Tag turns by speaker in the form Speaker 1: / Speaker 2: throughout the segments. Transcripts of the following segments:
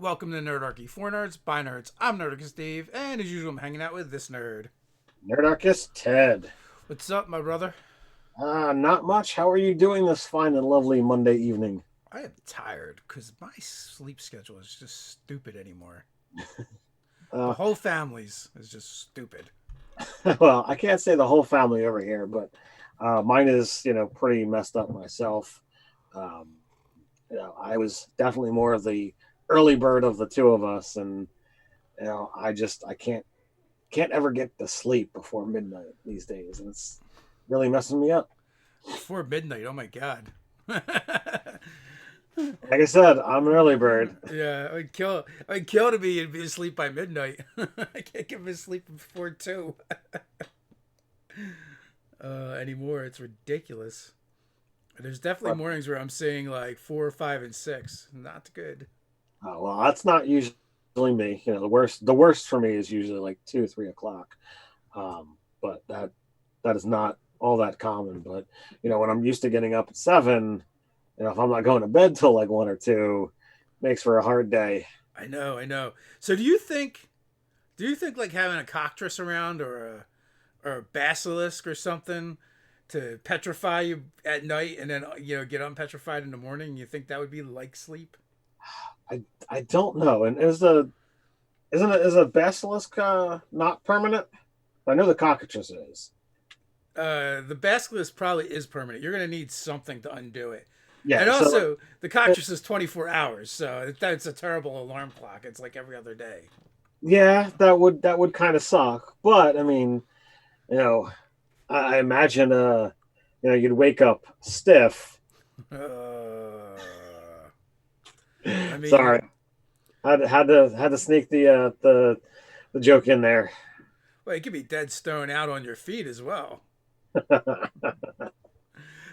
Speaker 1: Welcome to Nerdarchy for Nerds, by Nerds. I'm Nerdarchy Steve, and as usual, I'm hanging out with this nerd.
Speaker 2: Nerdarchist Ted.
Speaker 1: What's up, my brother?
Speaker 2: Not much. How are you doing this fine and lovely Monday evening?
Speaker 1: I am tired because my sleep schedule is just stupid anymore. The
Speaker 2: Uh,
Speaker 1: whole family's is just stupid.
Speaker 2: well, I can't say the whole family over here, but mine is, pretty messed up myself. Um, I was definitely more of the early bird of the two of us, and I can't ever get to sleep before midnight these days, and it's really messing me up.
Speaker 1: Before midnight, oh my god.
Speaker 2: Like I said, I'm an early bird.
Speaker 1: Yeah, I'd kill to be asleep by midnight. I can't get me sleep before 2 anymore. It's ridiculous. There's definitely
Speaker 2: But
Speaker 1: mornings where I'm seeing like 4, 5, and 6. Not good.
Speaker 2: well, that's not usually me. The worst for me is usually like 2, 3 o'clock. But that is not all that common. But when I'm used to getting up at 7, if I'm not going to bed till like 1 or 2, makes for a hard day.
Speaker 1: I know. So do you think like having a cockatrice around or a basilisk or something to petrify you at night and then get unpetrified in the morning, you think that would be like sleep?
Speaker 2: I don't know. And is a basilisk not permanent? I know the cockatrice is.
Speaker 1: The basilisk probably is permanent. You're gonna need something to undo it. And
Speaker 2: Yeah. So
Speaker 1: also, the cockatrice is 24 hours, so that's a terrible alarm clock. It's like every other day.
Speaker 2: yeah, that would kind of suck. But I mean, you know, I imagine you'd wake up stiff.
Speaker 1: Uh, I
Speaker 2: Sorry,
Speaker 1: mean,
Speaker 2: had to sneak the joke in there.
Speaker 1: well, you could be dead stone out on your feet as well.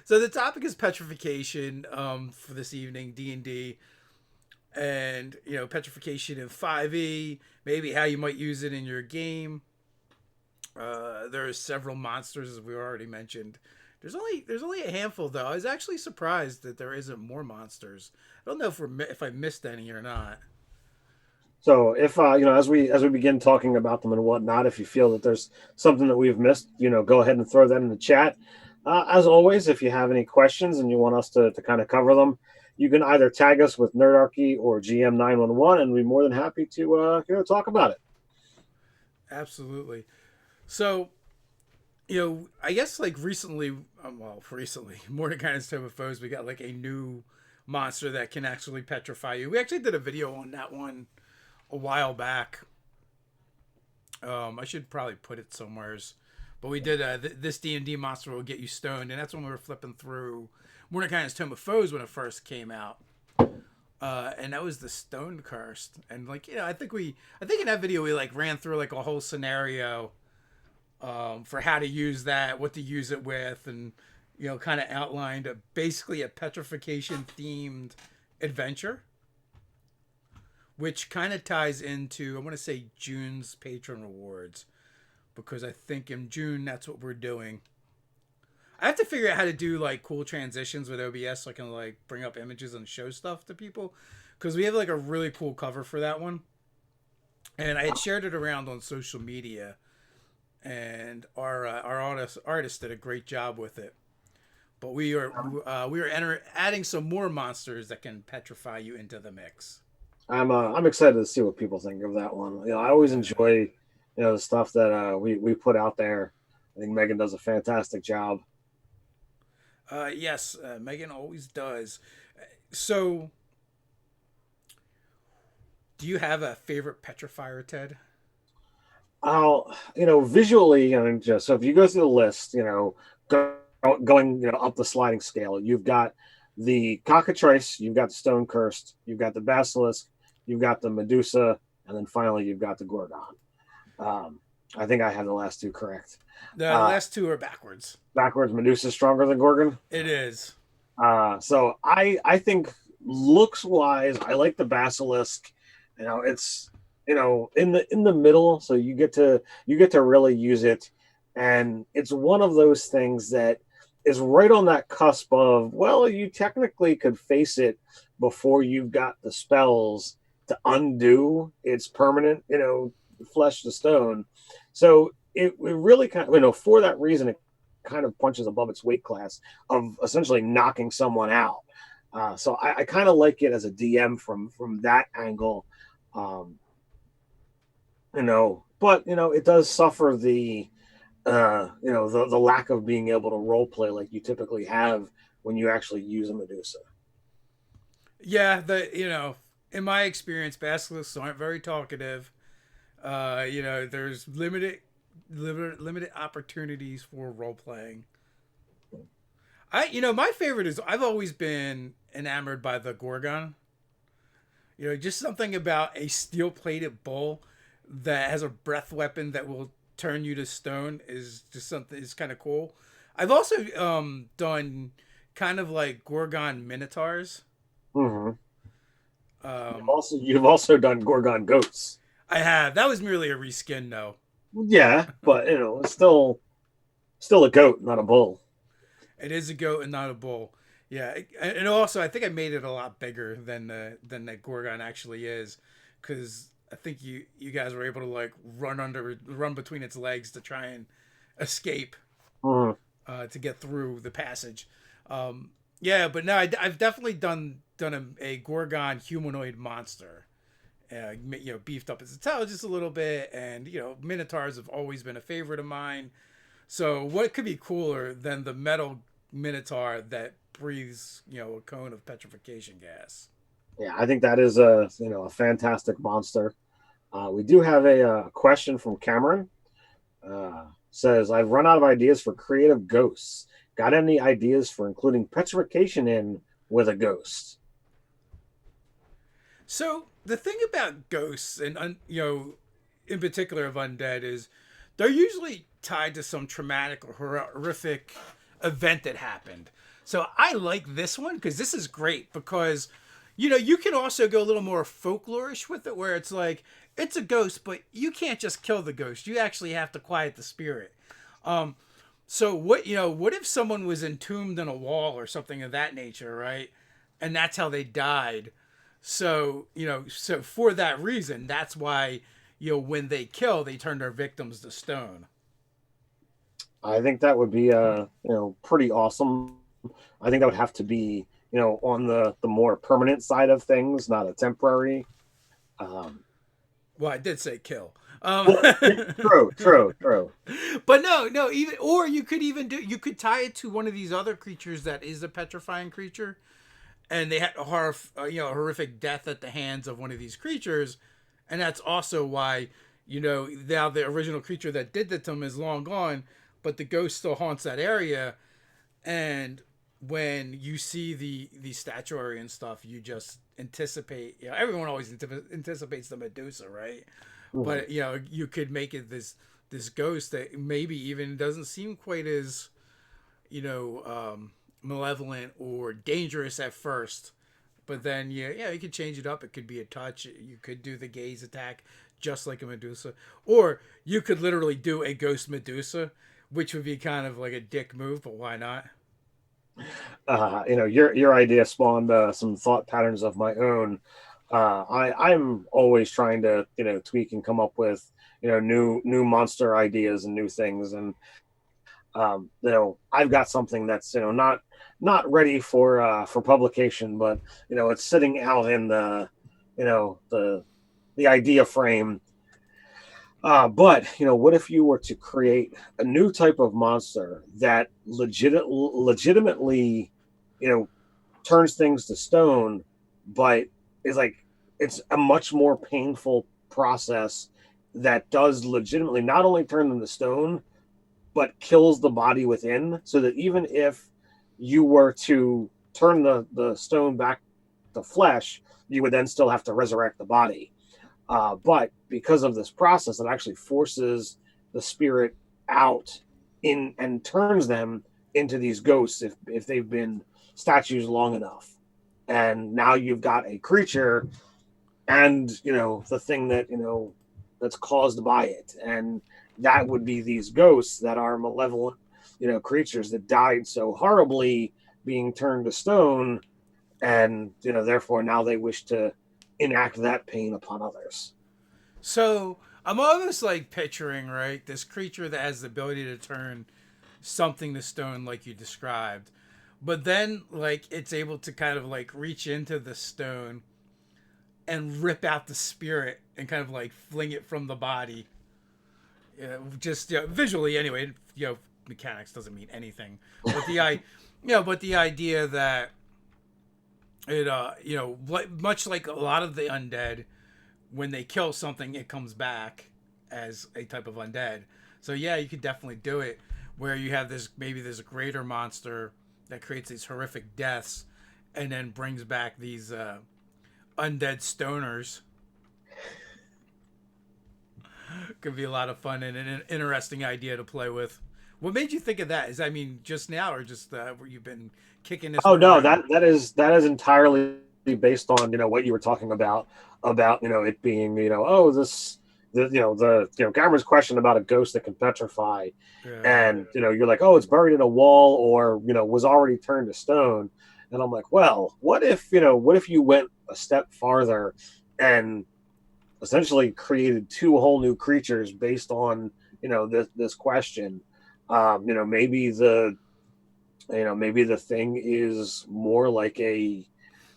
Speaker 1: So the topic is petrification for this evening, D&D, and petrification in 5e, maybe how you might use it in your game. There are several monsters, as we already mentioned. There's only a handful though. I was actually surprised that there isn't more monsters. I don't know if I missed any or not.
Speaker 2: So if as we begin talking about them and whatnot, if you feel that there's something that we've missed, go ahead and throw that in the chat. As always, if you have any questions and you want us to kind of cover them, you can either tag us with Nerdarchy or GM911, and we're more than happy to talk about it.
Speaker 1: Absolutely. So I guess like recently, recently, more than kind of Tome of Foes, we got like a new monster that can actually petrify you. We actually did a video on that one a while back. I should probably put it somewheres, but we did this D&D monster will get you stoned, and that's when we were flipping through Mordecai's Tome of Foes when it first came out. And that was the Stone Cursed, and like I think in that video we like ran through like a whole scenario for how to use that, what to use it with, and kind of outlined basically a petrification themed adventure, which kind of ties into I want to say June's patron rewards because I think in June that's what we're doing. I have to figure out how to do like cool transitions with OBS so I can like bring up images and show stuff to people because we have like a really cool cover for that one, and I had shared it around on social media, and our artist did a great job with it. But we are adding some more monsters that can petrify you into the mix.
Speaker 2: I'm excited to see what people think of that one. I always enjoy the stuff that we put out there. I think Megan does a fantastic job.
Speaker 1: Yes, Megan always does. So, do you have a favorite petrifier, Ted?
Speaker 2: I'll, visually, just so if you go through the list, going, up the sliding scale, you've got the cockatrice, you've got the stone cursed, you've got the basilisk, you've got the Medusa, and then finally you've got the Gorgon. Um, I think I have the last two correct.
Speaker 1: The
Speaker 2: Uh,
Speaker 1: last two are backwards.
Speaker 2: Backwards, Medusa stronger than Gorgon.
Speaker 1: It is.
Speaker 2: So I think looks wise, I like the basilisk. It's in the middle, so you get to really use it, and it's one of those things that is right on that cusp of, well, you technically could face it before you've got the spells, to undo its permanent, flesh to stone. So it really kind of, for that reason, it kind of punches above its weight class of essentially knocking someone out. So I kind of like it as a DM from that angle. Um, but it does suffer the lack of being able to role play like you typically have when you actually use a Medusa.
Speaker 1: Yeah, in my experience, basilisks aren't very talkative. There's limited opportunities for role playing. My favorite is I've always been enamored by the Gorgon. Just something about a steel plated bull that has a breath weapon that will turn you to stone is just something is kind of cool. I've also done kind of like Gorgon minotaurs.
Speaker 2: Mm-hmm.
Speaker 1: Um,
Speaker 2: You've also done Gorgon goats.
Speaker 1: I have. That was merely a reskin though.
Speaker 2: Yeah, but it's still a goat, not a bull.
Speaker 1: It is a goat and not a bull. Yeah, and also I think I made it a lot bigger than the Gorgon actually is, because I think you guys were able to like run between its legs to try and escape,
Speaker 2: Mm.
Speaker 1: to get through the passage. Yeah, but no, I've definitely done a Gorgon humanoid monster. Beefed up its intelligence a little bit, and minotaurs have always been a favorite of mine. So what could be cooler than the metal minotaur that breathes, a cone of petrification gas?
Speaker 2: Yeah, I think that is a fantastic monster. We do have a question from Cameron. Says, I've run out of ideas for creative ghosts. Got any ideas for including petrification in with a ghost?
Speaker 1: So the thing about ghosts and in particular of undead is they're usually tied to some traumatic or horrific event that happened. So I like this one because this is great because you can also go a little more folklorish with it where it's like it's a ghost, but you can't just kill the ghost. You actually have to quiet the spirit. So what if someone was entombed in a wall or something of that nature, right? And that's how they died. So for that reason, that's why when they kill, they turn their victims to stone.
Speaker 2: I think that would be pretty awesome. I think that would have to be on the more permanent side of things, not a temporary. Um,
Speaker 1: Well, I did say kill.
Speaker 2: well, true.
Speaker 1: But no, even or you could tie it to one of these other creatures that is a petrifying creature, and they had a horrific death at the hands of one of these creatures, and that's also why now the original creature that did the to him is long gone, but the ghost still haunts that area, and when you see the statuary and stuff, you just anticipate. Everyone always anticipates the Medusa, right?
Speaker 2: Mhm.
Speaker 1: But you could make it this ghost that maybe even doesn't seem quite as malevolent or dangerous at first, but then you could change it up. It could be a touch. You could do the gaze attack just like a Medusa, or you could literally do a ghost Medusa, which would be kind of like a dick move, but why not?
Speaker 2: Your idea spawned some thought patterns of my own. I'm always trying to tweak and come up with new monster ideas and new things, and I've got something that's not ready for publication, but it's sitting out in the idea frame. But what if you were to create a new type of monster that legitimately, you know, turns things to stone, but is like it's a much more painful process that does legitimately not only turn them to stone, but kills the body within, so that even if you were to turn the stone back to flesh, you would then still have to resurrect the body. But because of this process, it actually forces the spirit out in and turns them into these ghosts if they've been statues long enough. And now you've got a creature and the thing that that's caused by it, and that would be these ghosts that are malevolent creatures that died so horribly being turned to stone, and therefore now they wish to enact that pain upon others.
Speaker 1: So I'm almost like picturing, right, this creature that has the ability to turn something to stone like you described. But then like it's able to kind of like reach into the stone and rip out the spirit and kind of like fling it from the body. Just visually anyway, mechanics doesn't mean anything. But but the idea that it much like a lot of the undead, when they kill something it comes back as a type of undead. So yeah, you could definitely do it where you have this, maybe there's a greater monster that creates these horrific deaths and then brings back these undead stoners. Could be a lot of fun and an interesting idea to play with. What made you think of that? Is, I mean, just now or just where you've been kicking this
Speaker 2: Oh
Speaker 1: one
Speaker 2: no,
Speaker 1: around?
Speaker 2: that is entirely based on what you were talking about it being oh this the Cameron's question about a ghost that can petrify,
Speaker 1: Yeah.
Speaker 2: and you're like, oh, it's buried in a wall or was already turned to stone, and I'm like, well, what if you went a step farther and essentially created two whole new creatures based on this question. Maybe the thing is more like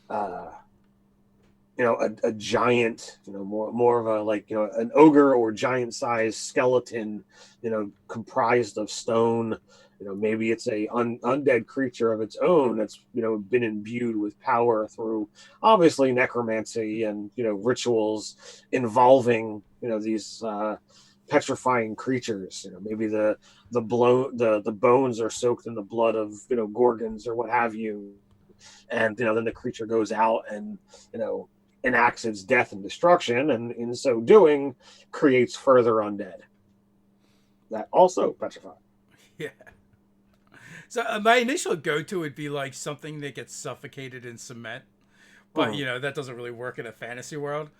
Speaker 2: uh, a giant, more of a, like, an ogre or giant sized skeleton, comprised of stone. Maybe it's a undead creature of its own that's been imbued with power through obviously necromancy and rituals involving these petrifying creatures. Maybe the bones are soaked in the blood of gorgons or what have you, and then the creature goes out and you know enacts its death and destruction, and in so doing creates further undead that also petrify.
Speaker 1: Yeah. So my initial go-to would be like something that gets suffocated in cement, but
Speaker 2: Mhm.
Speaker 1: that doesn't really work in a fantasy world.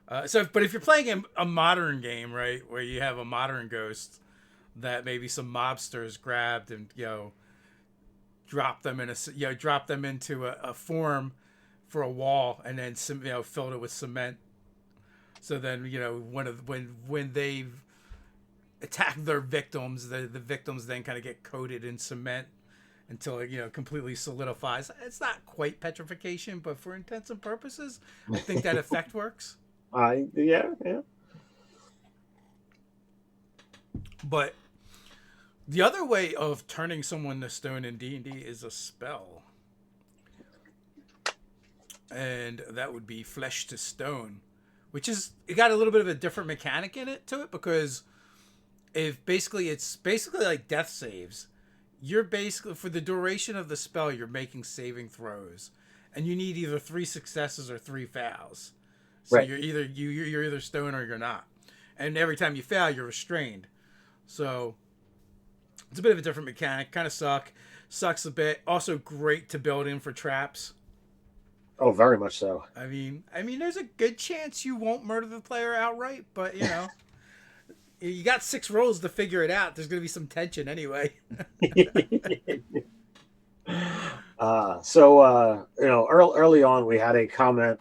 Speaker 1: But if you're playing a modern game, right, where you have a modern ghost that maybe some mobsters grabbed and drop them in drop them into a form for a wall and then filled it with cement. So then when they attack their victims, the victims then kind of get coated in cement until it completely solidifies. It's not quite petrification, but for intents and purposes, I think that effect works.
Speaker 2: I Yeah, yeah.
Speaker 1: But the other way of turning someone to stone in D&D is a spell, and that would be flesh to stone, which is, it got a little bit of a different mechanic in it to it, because if basically it's basically like death saves. You're basically, for the duration of the spell, you're making saving throws, and you need either 3 successes or 3 fails. So
Speaker 2: Right.
Speaker 1: you're either stone or you're not, and every time you fail, you're restrained. So it's a bit of a different mechanic. Kind of sucks a bit. Also great to build in for traps.
Speaker 2: Oh, very much so.
Speaker 1: There's a good chance you won't murder the player outright, but you got 6 rolls to figure it out. There's gonna be some tension anyway.
Speaker 2: Early on we had a comment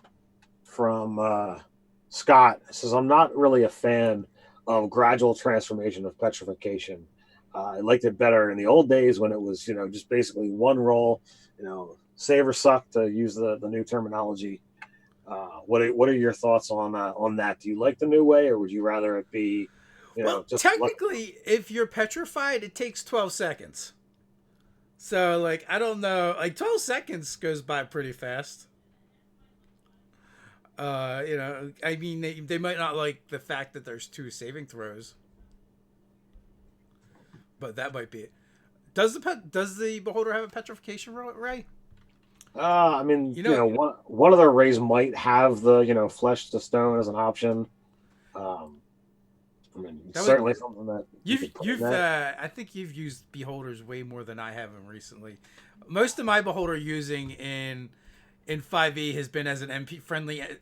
Speaker 2: from Scott. It says, I'm not really a fan of gradual transformation of petrification. I liked it better in the old days when it was, just basically one roll, save or suck, to use the new terminology. What are your thoughts on that? Do you like the new way, or would you rather it be,
Speaker 1: Well,
Speaker 2: just luck?
Speaker 1: technically, if you're petrified, it takes 12 seconds. So, like, I don't know. Like, 12 seconds goes by pretty fast. They might not like the fact that there's 2 saving throws, but that might be it. Does the beholder have a petrification ray? You know,
Speaker 2: one of their rays might have the flesh to stone as an option. Um,
Speaker 1: that would
Speaker 2: certainly something that you could put in
Speaker 1: you've
Speaker 2: that.
Speaker 1: I think you've used beholders way more than I have them recently. Most of my beholder using in 5e has been as an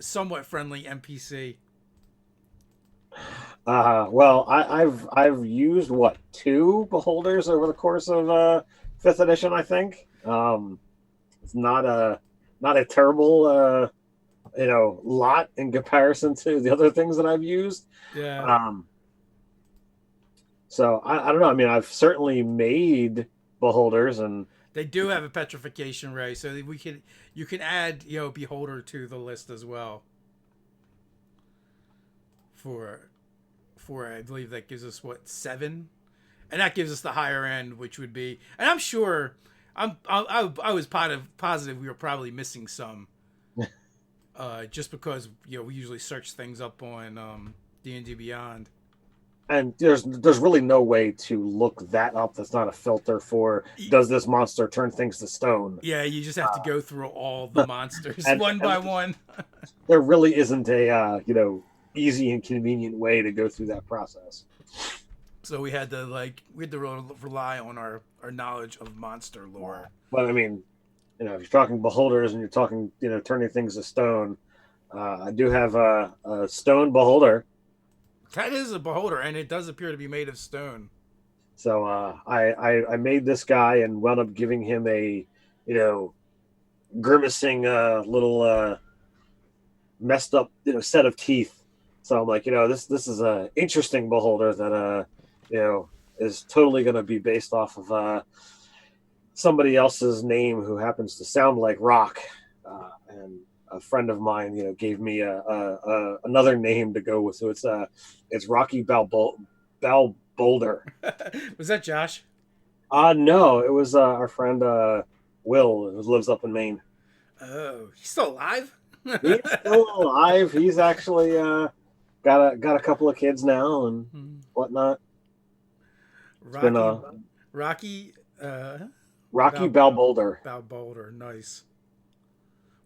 Speaker 1: somewhat friendly NPC.
Speaker 2: Well, I've used what, two beholders over the course of fifth edition, I think. It's not a terrible lot in comparison to the other things that I've used.
Speaker 1: Yeah.
Speaker 2: Um, so I don't know. I mean, I've certainly made beholders, and
Speaker 1: They do have a petrification ray, so we can you can add beholder to the list as well for I believe that gives us what 7, and that gives us the higher end, which would be, and I'm sure I was positive we were probably missing some, just because we usually search things up on D&D Beyond.
Speaker 2: there's really no way to look that up. That's not a filter for does this monster turn things to stone.
Speaker 1: Yeah, you just have to go through all the monsters
Speaker 2: And
Speaker 1: one by one.
Speaker 2: there really isn't a easy and convenient way to go through that process.
Speaker 1: So we had to rely on our knowledge of monster lore.
Speaker 2: But I mean, if you're talking beholders and you're talking turning things to stone, I do have a stone beholder.
Speaker 1: That is a beholder, and it does appear to be made of stone.
Speaker 2: So I made this guy and wound up giving him a grimacing little messed up set of teeth. So I'm like, this is a interesting beholder that is totally going to be based off of somebody else's name who happens to sound like Rock, and a friend of mine gave me another name to go with. So it's Rocky Balboulder.
Speaker 1: Was that Josh?
Speaker 2: No, it was our friend Will, who lives up in Maine.
Speaker 1: Oh, he's still alive.
Speaker 2: He's still alive. He's actually got a couple of kids now and whatnot. It's been
Speaker 1: Rocky, Rocky,
Speaker 2: Rocky Balboulder.
Speaker 1: Balboulder. Nice.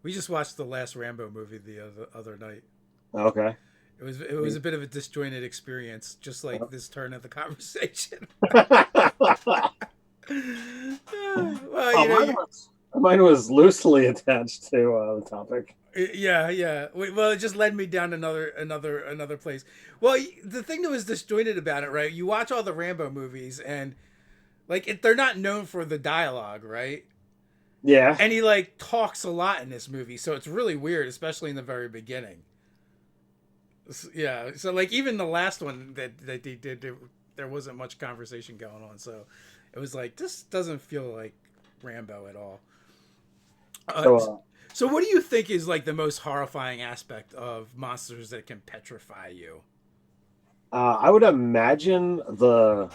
Speaker 1: We just watched the last Rambo movie the other night.
Speaker 2: Okay.
Speaker 1: It was a bit of a disjointed experience, just like this turn of the conversation. Well,
Speaker 2: mine was loosely attached to the topic.
Speaker 1: yeah. Well, it just led me down another place. Well, the thing that was disjointed about it, right? You watch all the Rambo movies, and they're not known for the dialogue, right?
Speaker 2: Yeah.
Speaker 1: And he talks a lot in this movie, so it's really weird, especially in the very beginning. Yeah, so even the last one that they did, there wasn't much conversation going on, so it was this doesn't feel like Rambo at all. So what do you think is the most horrifying aspect of monsters that can petrify you?
Speaker 2: I would imagine the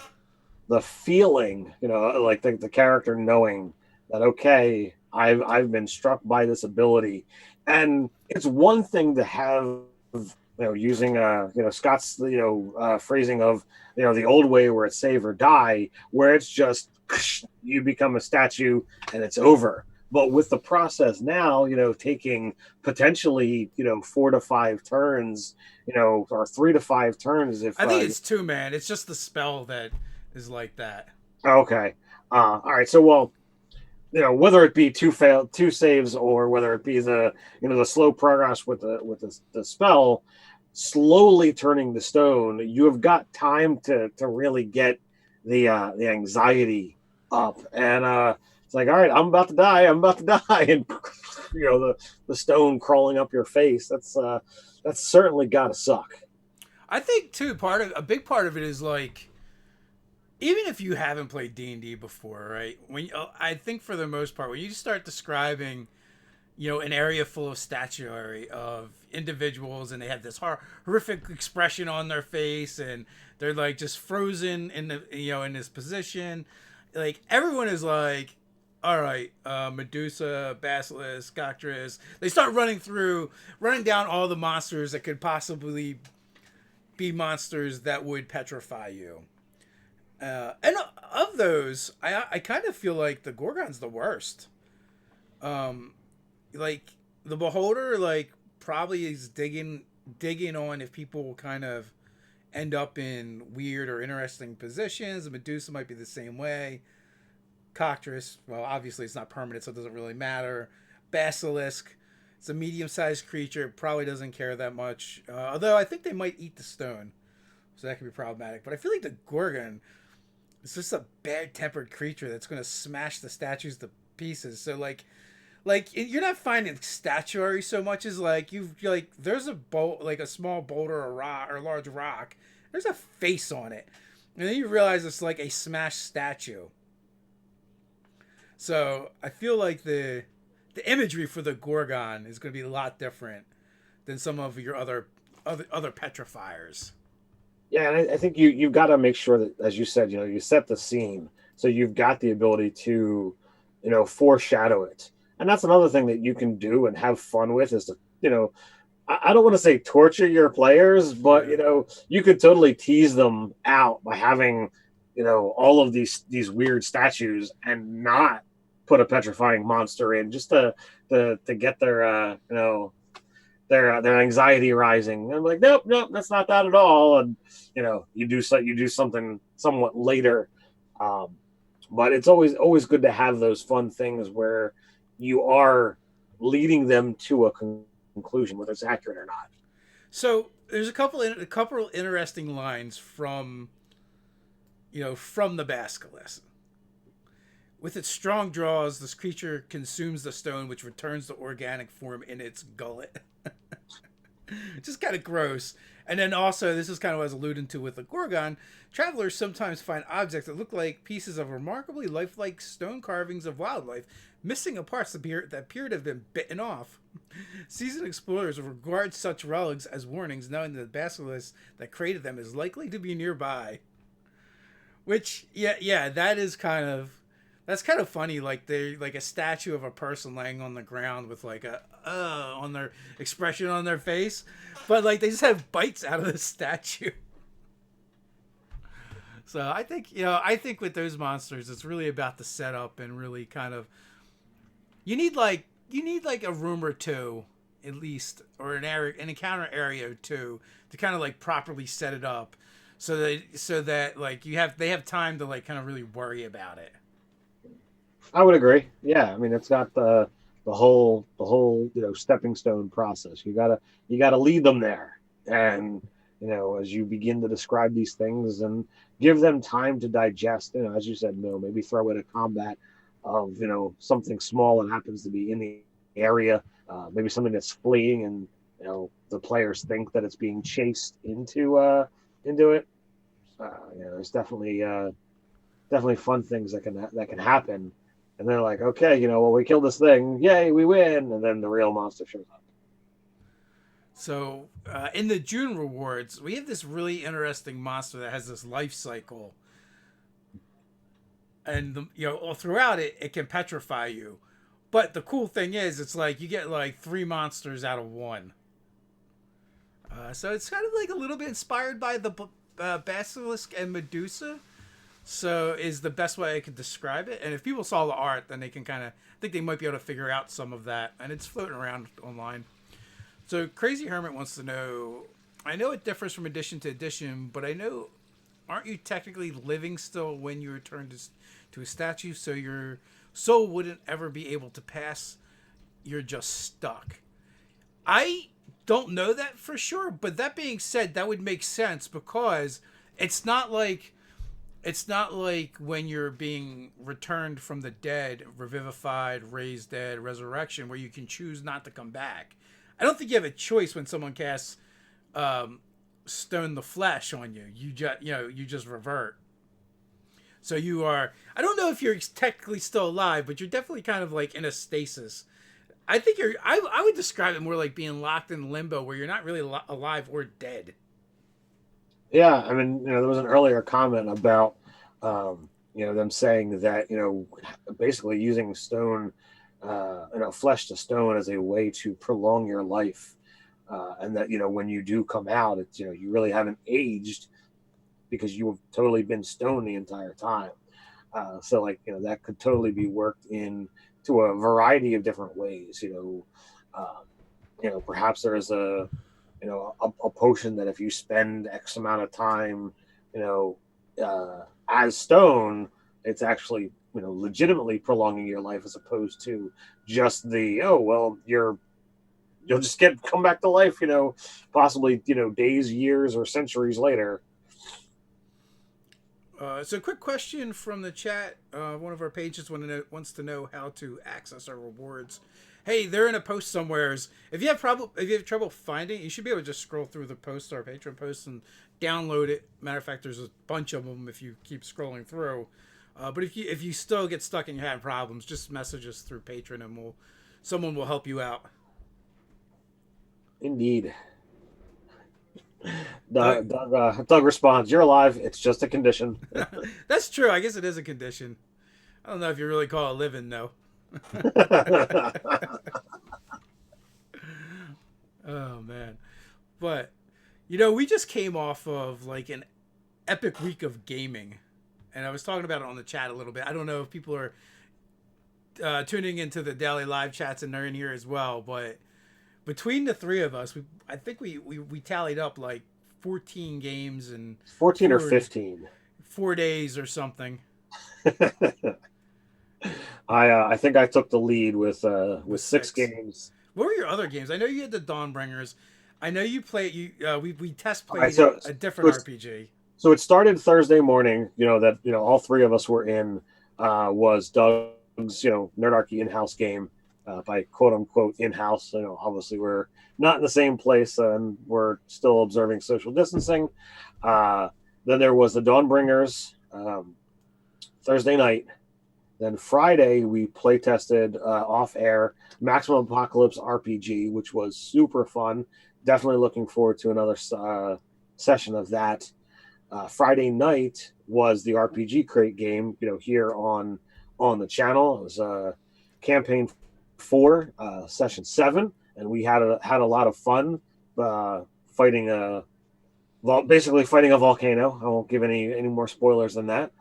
Speaker 2: feeling, like the character knowing that okay, I've been struck by this ability, and it's one thing to have using Scott's phrasing of the old way where it's save or die, where it's just you become a statue and it's over. But with the process now, taking potentially 4 to 5 turns, or 3 to 5 turns. If
Speaker 1: I think it's 2, man. It's just the spell that is like that.
Speaker 2: okay, all right. So well, whether it be two saves or whether it be the slow progress with the spell, slowly turning the stone, you have got time to really get the anxiety up, and it's like, all right, I'm about to die, and the stone crawling up your face. That's certainly gotta suck.
Speaker 1: I think too, a big part of it is even if you haven't played D&D before, right? I think for the most part, when you start describing, an area full of statuary of individuals, and they have this horrific expression on their face, and they're just frozen in in this position, everyone is all right, Medusa, Basilisk, Cockatrice. They start running down all the monsters that could possibly be monsters that would petrify you. And of those, I kind of feel like the Gorgon's the worst. The Beholder, probably is digging on if people will kind of end up in weird or interesting positions. The Medusa might be the same way. Cockatrice, well, obviously it's not permanent, so it doesn't really matter. Basilisk, it's a medium-sized creature. It probably doesn't care that much. Although I think they might eat the stone, so that could be problematic. But I feel like the Gorgon, it's just a bad-tempered creature that's going to smash the statues to pieces. So like you're not finding statuary so much as like you're like there's a bolt like a small boulder or rock or a large rock. There's a face on it, and then you realize it's like a smashed statue. So I feel like the imagery for the Gorgon is going to be a lot different than some of your other petrifiers.
Speaker 2: Yeah, and I think you've got to make sure that, as you said, you set the scene, so you've got the ability to, foreshadow it, and that's another thing that you can do and have fun with is to, I don't want to say torture your players, but
Speaker 1: Yeah.
Speaker 2: you could totally tease them out by having, all of these weird statues and not put a petrifying monster in just to get their their anxiety rising. And I'm like, nope, nope, that's not that at all. And you do something somewhat later, um, but it's always good to have those fun things where you are leading them to a conclusion, whether it's accurate or not.
Speaker 1: So there's a couple interesting lines from from the basilisk. With its strong draws, this creature consumes the stone, which returns the organic form in its gullet. Just kind of gross. And then also, this is kind of what I was alluding to with the Gorgon. Travelers sometimes find objects that look like pieces of remarkably lifelike stone carvings of wildlife, missing a parts that appear to have been bitten off. Seasoned explorers regard such relics as warnings, knowing that the basilisk that created them is likely to be nearby. Which, yeah, that's kind of funny. Like they like a statue of a person laying on the ground with like a on their expression on their face, but like they just have bites out of the statue. So I think with those monsters, it's really about the setup and really kind of you need like a room or two at least, or an encounter area or two to kind of like properly set it up, so that like they have time to like kind of really worry about it.
Speaker 2: I would agree. Yeah, I mean, it's got the whole stepping stone process. You gotta lead them there, and as you begin to describe these things and give them time to digest. As you said, maybe throw in a combat of something small that happens to be in the area, maybe something that's fleeing, and the players think that it's being chased into it. There's definitely fun things that can happen, and they're like, okay, well, we killed this thing, yay, we win, and then the real monster shows up.
Speaker 1: So in the June rewards, we have this really interesting monster that has this life cycle, and all throughout it, it can petrify you. But the cool thing is, it's like you get like three monsters out of one. So it's kind of like a little bit inspired by the basilisk and Medusa. So is the best way I could describe it. And if people saw the art, then they can kind of I think they might be able to figure out some of that. And it's floating around online. So Crazy Hermit wants to know. I know it differs from edition to edition, but I know aren't you technically living still when you return to a statue? So your soul wouldn't ever be able to pass. You're just stuck. I don't know that for sure, but that being said, that would make sense because it's not like it's not like when you're being returned from the dead, revivified, raised dead, resurrection, where you can choose not to come back. I don't think you have a choice when someone casts stone the flesh on you. You just revert. So you are. I don't know if you're technically still alive, but you're definitely kind of like in a stasis. I think you're. I would describe it more like being locked in limbo, where you're not really alive or dead.
Speaker 2: Yeah, I mean, there was an earlier comment about them saying that basically using stone, flesh to stone as a way to prolong your life, and that when you do come out, it's you really haven't aged because you have totally been stone the entire time. So like that could totally be worked in to a variety of different ways. Perhaps there's a potion that if you spend X amount of time, as stone, it's actually legitimately prolonging your life as opposed to just the oh well you'll just come back to life, possibly days, years, or centuries later.
Speaker 1: So, quick question from the chat. One of our pages wants to know how to access our rewards. Hey, they're in a post somewheres. If you have trouble finding it, you should be able to just scroll through the post, our Patreon post, and download it. Matter of fact, there's a bunch of them if you keep scrolling through. But if you still get stuck and you're having problems, just message us through Patreon, and someone will help you out.
Speaker 2: Indeed.
Speaker 1: Doug,
Speaker 2: Doug responds, "You're alive. It's just a condition."
Speaker 1: that's true. I guess it is a condition. I don't know if you really call it living though. Oh man, but we just came off of like an epic week of gaming, and I was talking about it on the chat a little bit. I don't know if people are tuning into the daily live chats and they're in here as well, but between the three of us, I think we tallied up like 14 games and
Speaker 2: 14 or 15.
Speaker 1: 4 days or something.
Speaker 2: I think I took the lead with six games.
Speaker 1: What were your other games? I know you had the Dawnbringers. I know you played. We test played a different RPG.
Speaker 2: So it started Thursday morning. All three of us were in. Was Doug's Nerdarchy in-house game, by quote unquote in-house. Obviously we're not in the same place and we're still observing social distancing. Then there was the Dawnbringers Thursday night. Then Friday, we play tested off air Maximum Apocalypse RPG, which was super fun. Definitely looking forward to another session of that. Friday night was the RPG Crate game, here on the channel. It was campaign 4, session 7, and we had a lot of fun basically fighting a volcano. I won't give any more spoilers than that.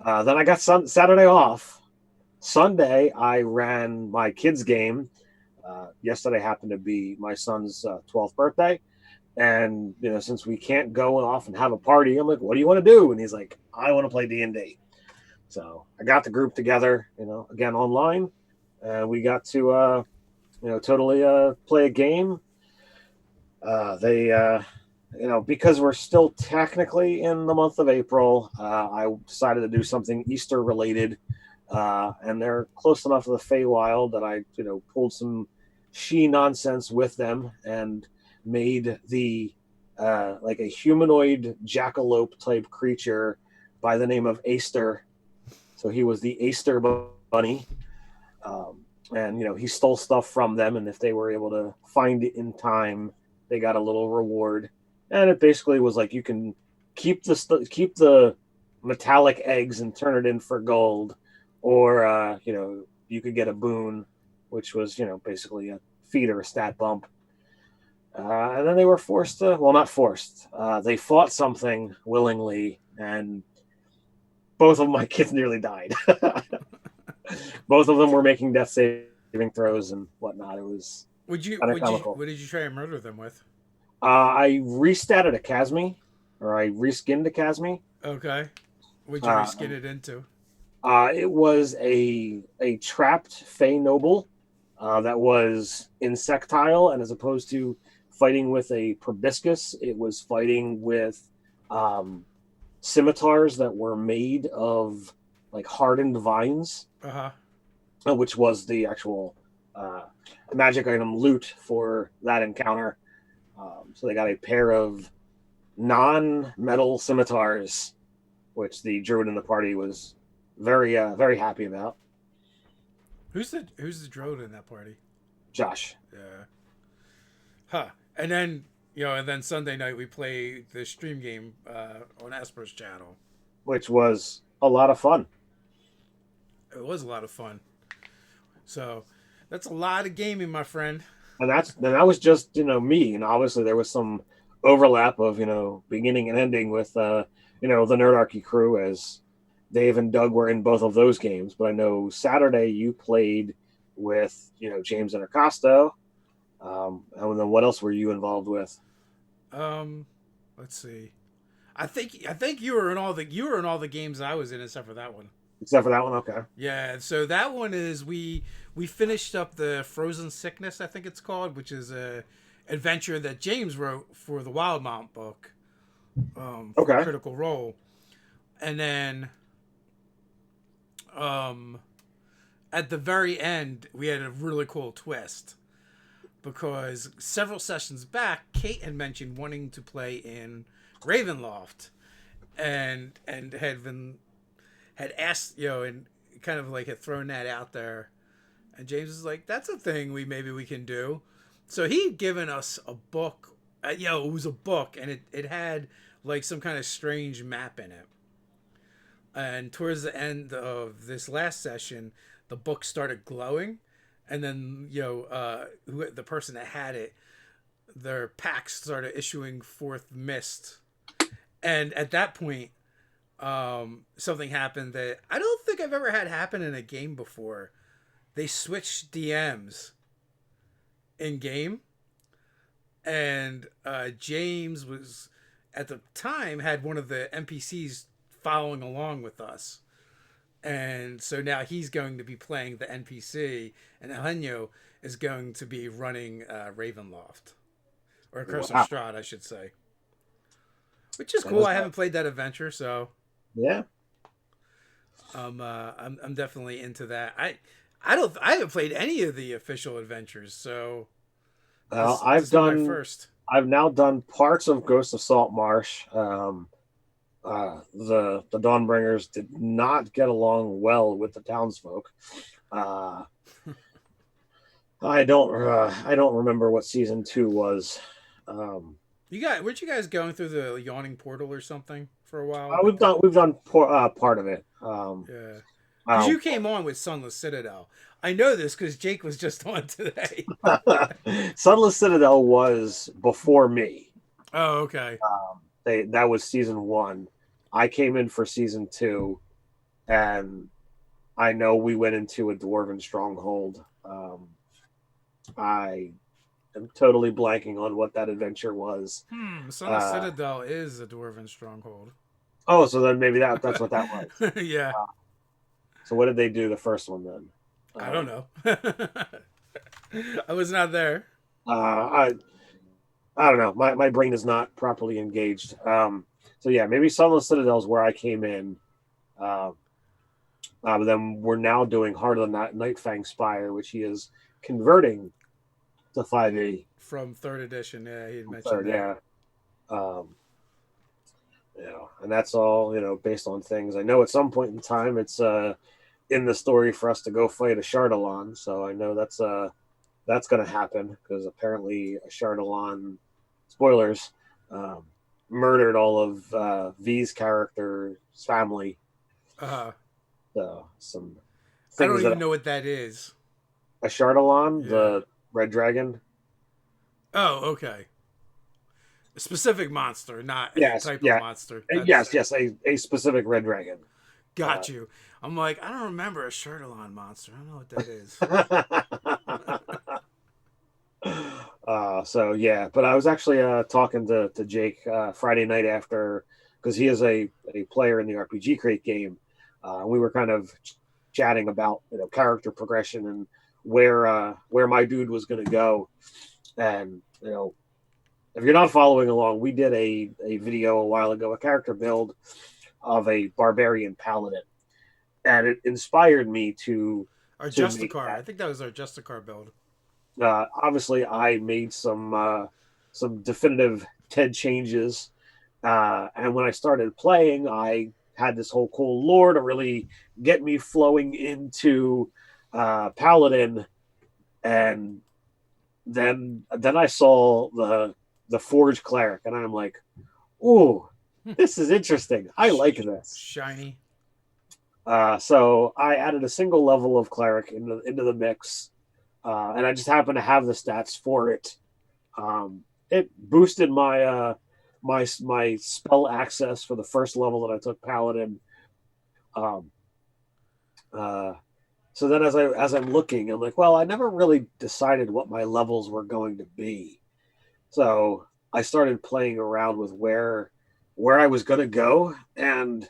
Speaker 2: Then I got Saturday off. Sunday, I ran my kids' game. Yesterday happened to be my son's 12th birthday. And, since we can't go off and have a party, I'm like, what do you want to do? And he's like, I want to play D&D. So I got the group together, again, online. We got to, totally play a game. Because we're still technically in the month of April, I decided to do something Easter related, and they're close enough to the Feywild that I, pulled some she nonsense with them and made the like a humanoid jackalope type creature by the name of Aster. So he was the Aster bunny, and he stole stuff from them, and if they were able to find it in time, they got a little reward. And it basically was like you can keep the metallic eggs and turn it in for gold, or you could get a boon, which was basically a feat or a stat bump. And then they were forced to, well, not forced. They fought something willingly, and both of my kids nearly died. Both of them were making death saving throws and whatnot. It was
Speaker 1: what did you try and murder them with?
Speaker 2: I restatted a Casme, or I reskinned a Casme.
Speaker 1: Okay. What'd you reskin it into?
Speaker 2: It was a trapped Fey noble that was insectile, and as opposed to fighting with a proboscis, it was fighting with scimitars that were made of like hardened vines, which was the actual magic item loot for that encounter. So they got a pair of non-metal scimitars, which the druid in the party was very happy about.
Speaker 1: Who's the druid in that party?
Speaker 2: Josh.
Speaker 1: Yeah. Huh. And then Sunday night we play the stream game on Asper's channel,
Speaker 2: which was a lot of fun.
Speaker 1: It was a lot of fun. So that's a lot of gaming, my friend.
Speaker 2: And that was just me, and obviously there was some overlap of beginning and ending with the Nerdarchy crew, as Dave and Doug were in both of those games. But I know Saturday you played with James and Acosto, and then what else were you involved with?
Speaker 1: Let's see. I think you were in all the games I was in except for that one.
Speaker 2: Except for that one, okay.
Speaker 1: Yeah, so that one is we finished up the Frozen Sickness, I think it's called, which is a adventure that James wrote for the Wildmount book.
Speaker 2: Okay.
Speaker 1: Critical Role. And then um, at the very end, we had a really cool twist because several sessions back, Kate had mentioned wanting to play in Ravenloft, and had asked, and kind of like had thrown that out there. And James was like, "That's a thing maybe we can do." So he'd given us a book. It was a book, and it had like some kind of strange map in it. And towards the end of this last session, the book started glowing, and then the person that had it, their packs started issuing forth mist, and at that point, something happened that I don't think I've ever had happen in a game before. They switched DMs in game, and James was at the time had one of the NPCs following along with us, and so now he's going to be playing the NPC, and Eugenio is going to be running Ravenloft or Curse of
Speaker 2: Wow.
Speaker 1: Strahd, I should say, which is
Speaker 2: That
Speaker 1: cool.
Speaker 2: is
Speaker 1: I haven't played that adventure, so
Speaker 2: yeah.
Speaker 1: I'm definitely into that. I haven't played any of the official adventures, so
Speaker 2: Well,
Speaker 1: this is my first.
Speaker 2: I've now done parts of Ghost of Saltmarsh. The Dawnbringers did not get along well with the townsfolk. Uh, I don't remember what season 2 was. Um,
Speaker 1: Weren't you guys going through the yawning portal or something for a while with
Speaker 2: we've done part of it.
Speaker 1: yeah, because
Speaker 2: Uh,
Speaker 1: you came on with Sunless Citadel. I know this because Jake was just on today.
Speaker 2: Sunless Citadel was before me.
Speaker 1: Oh, okay.
Speaker 2: That was season 1. I came in for season 2, and I know we went into a dwarven stronghold. I am totally blanking on what that adventure was.
Speaker 1: Sunless
Speaker 2: Uh,
Speaker 1: Citadel is a dwarven stronghold.
Speaker 2: oh, so then maybe that's what that was.
Speaker 1: Yeah,
Speaker 2: So what did they do the first one then?
Speaker 1: I don't
Speaker 2: Um,
Speaker 1: know. I was not there.
Speaker 2: uh, I don't know. My brain is not properly engaged. So yeah, maybe Sunless Citadel is where I came in. Uh, but then we're now doing Heart of the Nightfang Spire, which he is converting to 5e.
Speaker 1: From third edition, yeah, he had mentioned
Speaker 2: Third,
Speaker 1: that.
Speaker 2: yeah. Um, and that's all based on things. I know at some point in time it's in the story for us to go fight a Chardalon, so I know that's going to happen because apparently a Chardalon, spoilers, um, murdered all of V's character's family.
Speaker 1: Uh,
Speaker 2: So some
Speaker 1: I
Speaker 2: things
Speaker 1: don't
Speaker 2: that
Speaker 1: even know what that is.
Speaker 2: a Chardalon,
Speaker 1: Yeah.
Speaker 2: the red dragon.
Speaker 1: Oh, okay. A specific monster, not a
Speaker 2: Yes,
Speaker 1: type of
Speaker 2: yeah,
Speaker 1: monster.
Speaker 2: yes, a specific red dragon.
Speaker 1: Got you. I'm like, I don't remember a Chardalon monster. I don't know what that is.
Speaker 2: So yeah, but I was actually talking to Jake Friday night after because he is a player in the RPG Crate game. We were kind of chatting about character progression and where my dude was going to go, and if you're not following along, we did a video a while ago, a character build of a barbarian paladin, and it inspired me
Speaker 1: Our
Speaker 2: to make
Speaker 1: Justicar. I
Speaker 2: that.
Speaker 1: think that was our Justicar build.
Speaker 2: Obviously, I made some definitive TED changes, and when I started playing, I had this whole cool lore to really get me flowing into Paladin, and then I saw the Forge Cleric, and I'm like, "Ooh, this is interesting. I like this."
Speaker 1: Shiny.
Speaker 2: So I added a single level of Cleric into the mix, and I just happened to have the stats for it. It boosted my spell access for the first level that I took Paladin. Um, uh, so then as I'm looking, I'm like, well, I never really decided what my levels were going to be. So I started playing around with where I was going to go, and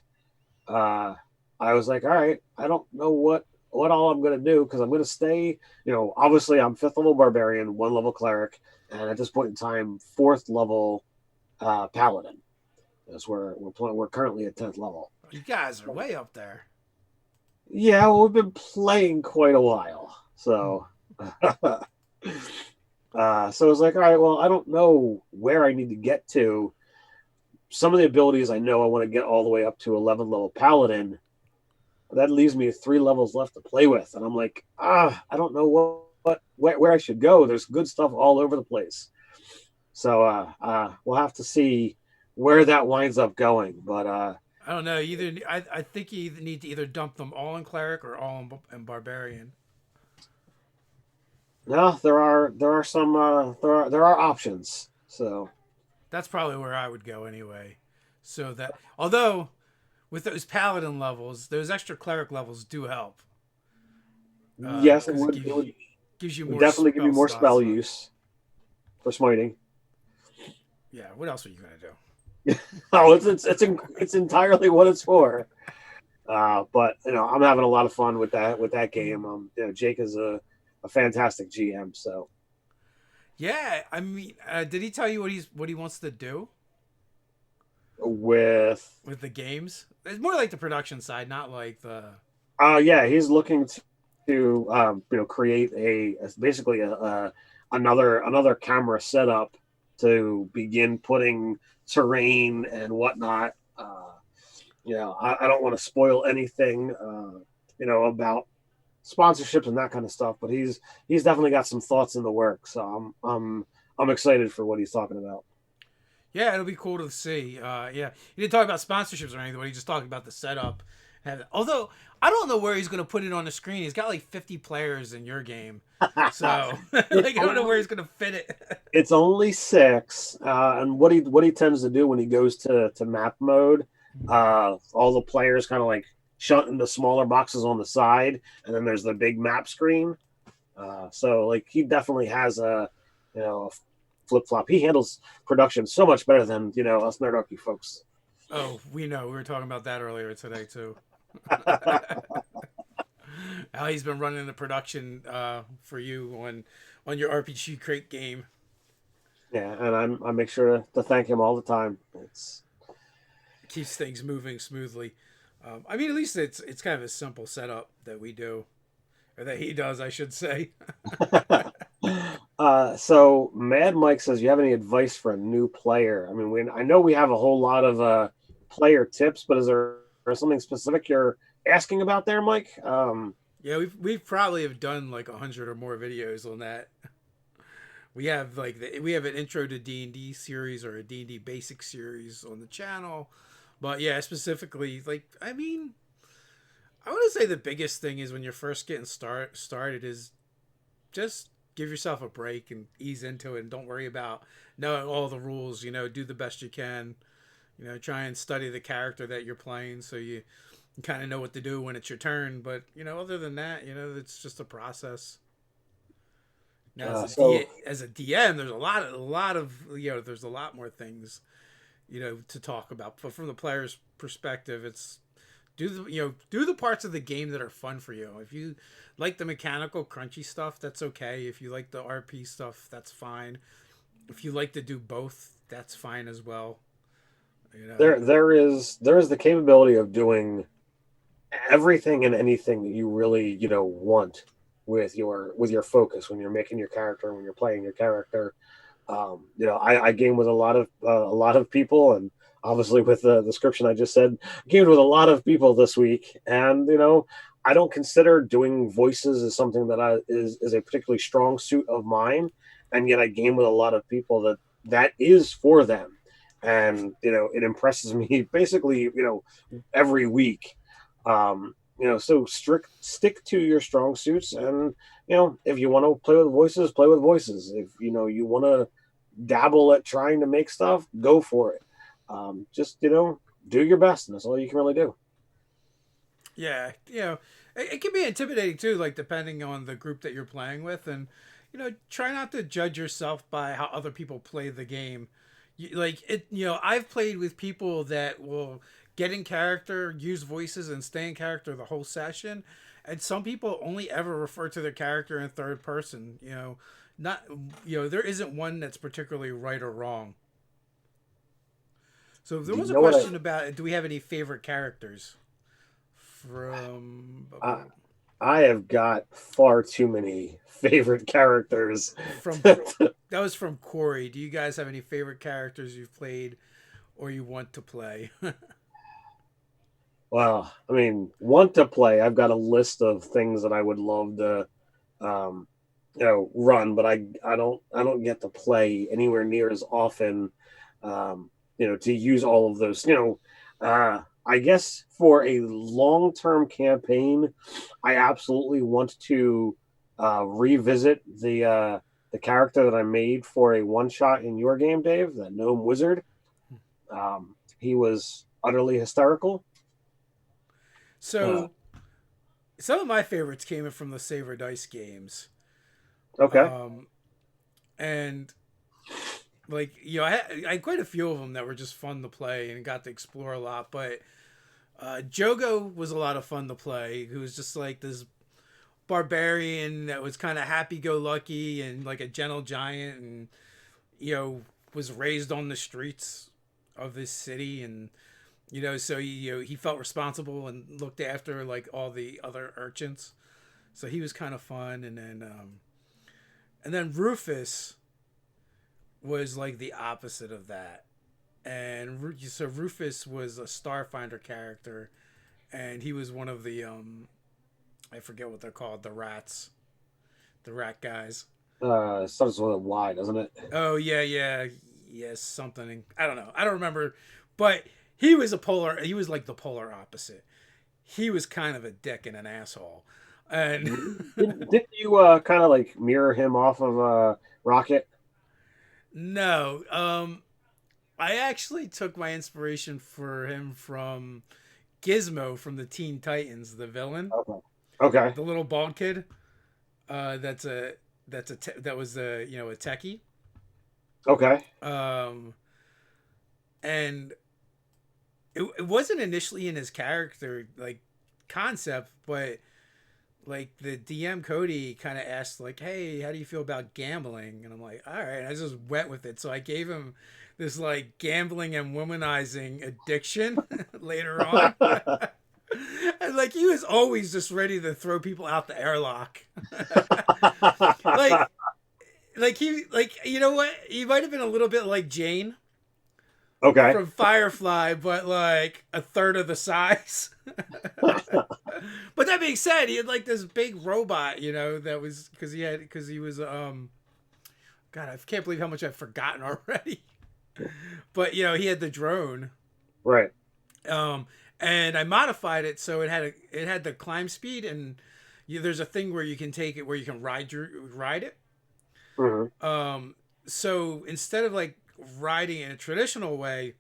Speaker 2: uh, I was like, all right, I don't know what all I'm going to do because I'm going to stay. Obviously I'm 5th level barbarian, 1 level cleric, and at this point in time, 4th level paladin. We're currently at 10th level.
Speaker 1: You guys are way up there.
Speaker 2: Yeah, well, we've been playing quite a while,
Speaker 1: Hmm.
Speaker 2: so so it's like, all right, well, I don't know where I need to get to. Some of the abilities I know I want to get all the way up to 11 level paladin. That leaves me 3 levels left to play with, and I'm like, I don't know where I should go. There's good stuff all over the place, so we'll have to see where that winds up going. But
Speaker 1: I don't know. I think you either need to either dump them all in cleric or all in barbarian.
Speaker 2: no, there are some there are options. So
Speaker 1: That's probably where I would go anyway. So that although with those paladin levels, those extra cleric levels do help
Speaker 2: yes,
Speaker 1: because gives you
Speaker 2: it would
Speaker 1: more
Speaker 2: definitely give you
Speaker 1: spell
Speaker 2: more spell
Speaker 1: slots.
Speaker 2: use for smiting.
Speaker 1: Yeah. What else are you gonna do?
Speaker 2: Oh, it's entirely what it's for. But I'm having a lot of fun with that game. Jake is a fantastic GM. So
Speaker 1: Yeah. I mean, did he tell you what he wants to do
Speaker 2: with
Speaker 1: with the games? It's more like the production side, not like the.
Speaker 2: yeah, he's looking to create basically another camera setup to begin putting terrain and whatnot. I don't want to spoil anything, about sponsorships and that kind of stuff. But he's definitely got some thoughts in the works. So I'm excited for what he's talking about.
Speaker 1: Yeah, it'll be cool to see. Yeah, he didn't talk about sponsorships or anything, but he just talked about the setup. Although I don't know where he's going to put it on the screen. He's got like 50 players in your game, so like
Speaker 2: it's
Speaker 1: I don't know where
Speaker 2: only
Speaker 1: he's going to fit it.
Speaker 2: it's only six, and what he tends to do when he goes to map mode, all the players kind of like shut into smaller boxes on the side, and then there's the big map screen. So like he definitely has a flip flop. He handles production so much better than us Nerdarchy folks.
Speaker 1: Oh, we know. We were talking about that earlier today too. How he's been running the production for you on your RPG Crate game.
Speaker 2: Yeah, and I make sure to thank him all the time. It's
Speaker 1: Keeps things moving smoothly. I mean, at least it's kind of a simple setup that we do, or that he does, I should say.
Speaker 2: so Mad Mike says, "You have any advice for a new player?" I mean, I know we have a whole lot of player tips, but is there something specific you're asking about there, Mike?
Speaker 1: Yeah, we've probably have done like 100 or more videos on that. We have we have an intro to D&D series or a D&D basic series on the channel. But yeah, specifically like I mean, I want to say the biggest thing is when you're first getting started is just give yourself a break and ease into it and don't worry about knowing all the rules, do the best you can. Try and study the character that you're playing so you kind of know what to do when it's your turn. But other than that, it's just a process. Now,
Speaker 2: so
Speaker 1: as a DM, there's a lot of there's a lot more things to talk about. But from the player's perspective, it's do the parts of the game that are fun for you. If you like the mechanical crunchy stuff, that's okay. If you like the RP stuff, that's fine. If you like to do both, that's fine as well. You know.
Speaker 2: there is the capability of doing everything and anything that you really want with your focus when you're making your character, when you're playing your character. I game with a lot of people, and obviously with the description I just said, I gamed with a lot of people this week, and I don't consider doing voices as something that is a particularly strong suit of mine, and yet I game with a lot of people that is for them, and it impresses me basically every week. So stick to your strong suits, and if you want to play with voices, play with voices. If you want to dabble at trying to make stuff, go for it. Just do your best, and that's all you can really do.
Speaker 1: Yeah, it can be intimidating too, like depending on the group that you're playing with, and try not to judge yourself by how other people play the game. Like it, I've played with people that will get in character, use voices, and stay in character the whole session, and some people only ever refer to their character in third person. Not there isn't one that's particularly right or wrong. So there
Speaker 2: Do
Speaker 1: was
Speaker 2: you
Speaker 1: a
Speaker 2: know what
Speaker 1: question about do we have any favorite characters from
Speaker 2: I I have got far too many favorite characters.
Speaker 1: from that was from Corey. Do you guys have any favorite characters you've played or you want to play?
Speaker 2: Well, I mean, want to play. I've got a list of things that I would love to, um, run, but I don't get to play anywhere near as often. To use all of those. I guess for a long-term campaign, I absolutely want to revisit the character that I made for a one-shot in your game, Dave, the gnome wizard. He was utterly hysterical. Uh,
Speaker 1: So some of my favorites came from the Saver Dice games.
Speaker 2: okay.
Speaker 1: Um, and like I had quite a few of them that were just fun to play and got to explore a lot. But Jogo was a lot of fun to play. Who was just like this barbarian that was kind of happy-go-lucky and like a gentle giant, and was raised on the streets of this city, and so he felt responsible and looked after like all the other urchins. So he was kind of fun, and then Rufus was like the opposite of that. And so Rufus was a Starfinder character, and he was one of the I forget what they're called, the rats, the rat guys.
Speaker 2: Starts with a Y, doesn't it?
Speaker 1: Oh yeah, yeah, yes, something. I don't know. I don't remember, but he was a polar. He was like the polar opposite. He was kind of a dick and an asshole, and
Speaker 2: Didn't you kind of like mirror him off of Rocket?
Speaker 1: no, I actually took my inspiration for him from Gizmo from the Teen Titans, the villain,
Speaker 2: Okay. Okay.
Speaker 1: the little bald kid. That's a that was a techie.
Speaker 2: Okay.
Speaker 1: Um, and it wasn't initially in his character like concept, but like the DM Cody kind of asked like, "Hey, how do you feel about gambling?" And I'm like, "All right." I just went with it, so I gave him this like gambling and womanizing addiction later on. And like he was always just ready to throw people out the airlock. like you know what? He might have been a little bit like Jane
Speaker 2: Okay.
Speaker 1: from Firefly, but like a third of the size. But that being said, he had like this big robot, that was because he was God, I can't believe how much I've forgotten already. But he had the drone.
Speaker 2: Right.
Speaker 1: Um and I modified it so it had the climb speed, and there's a thing where you can take it where you can ride it.
Speaker 2: Hmm.
Speaker 1: So instead of like riding in a traditional way,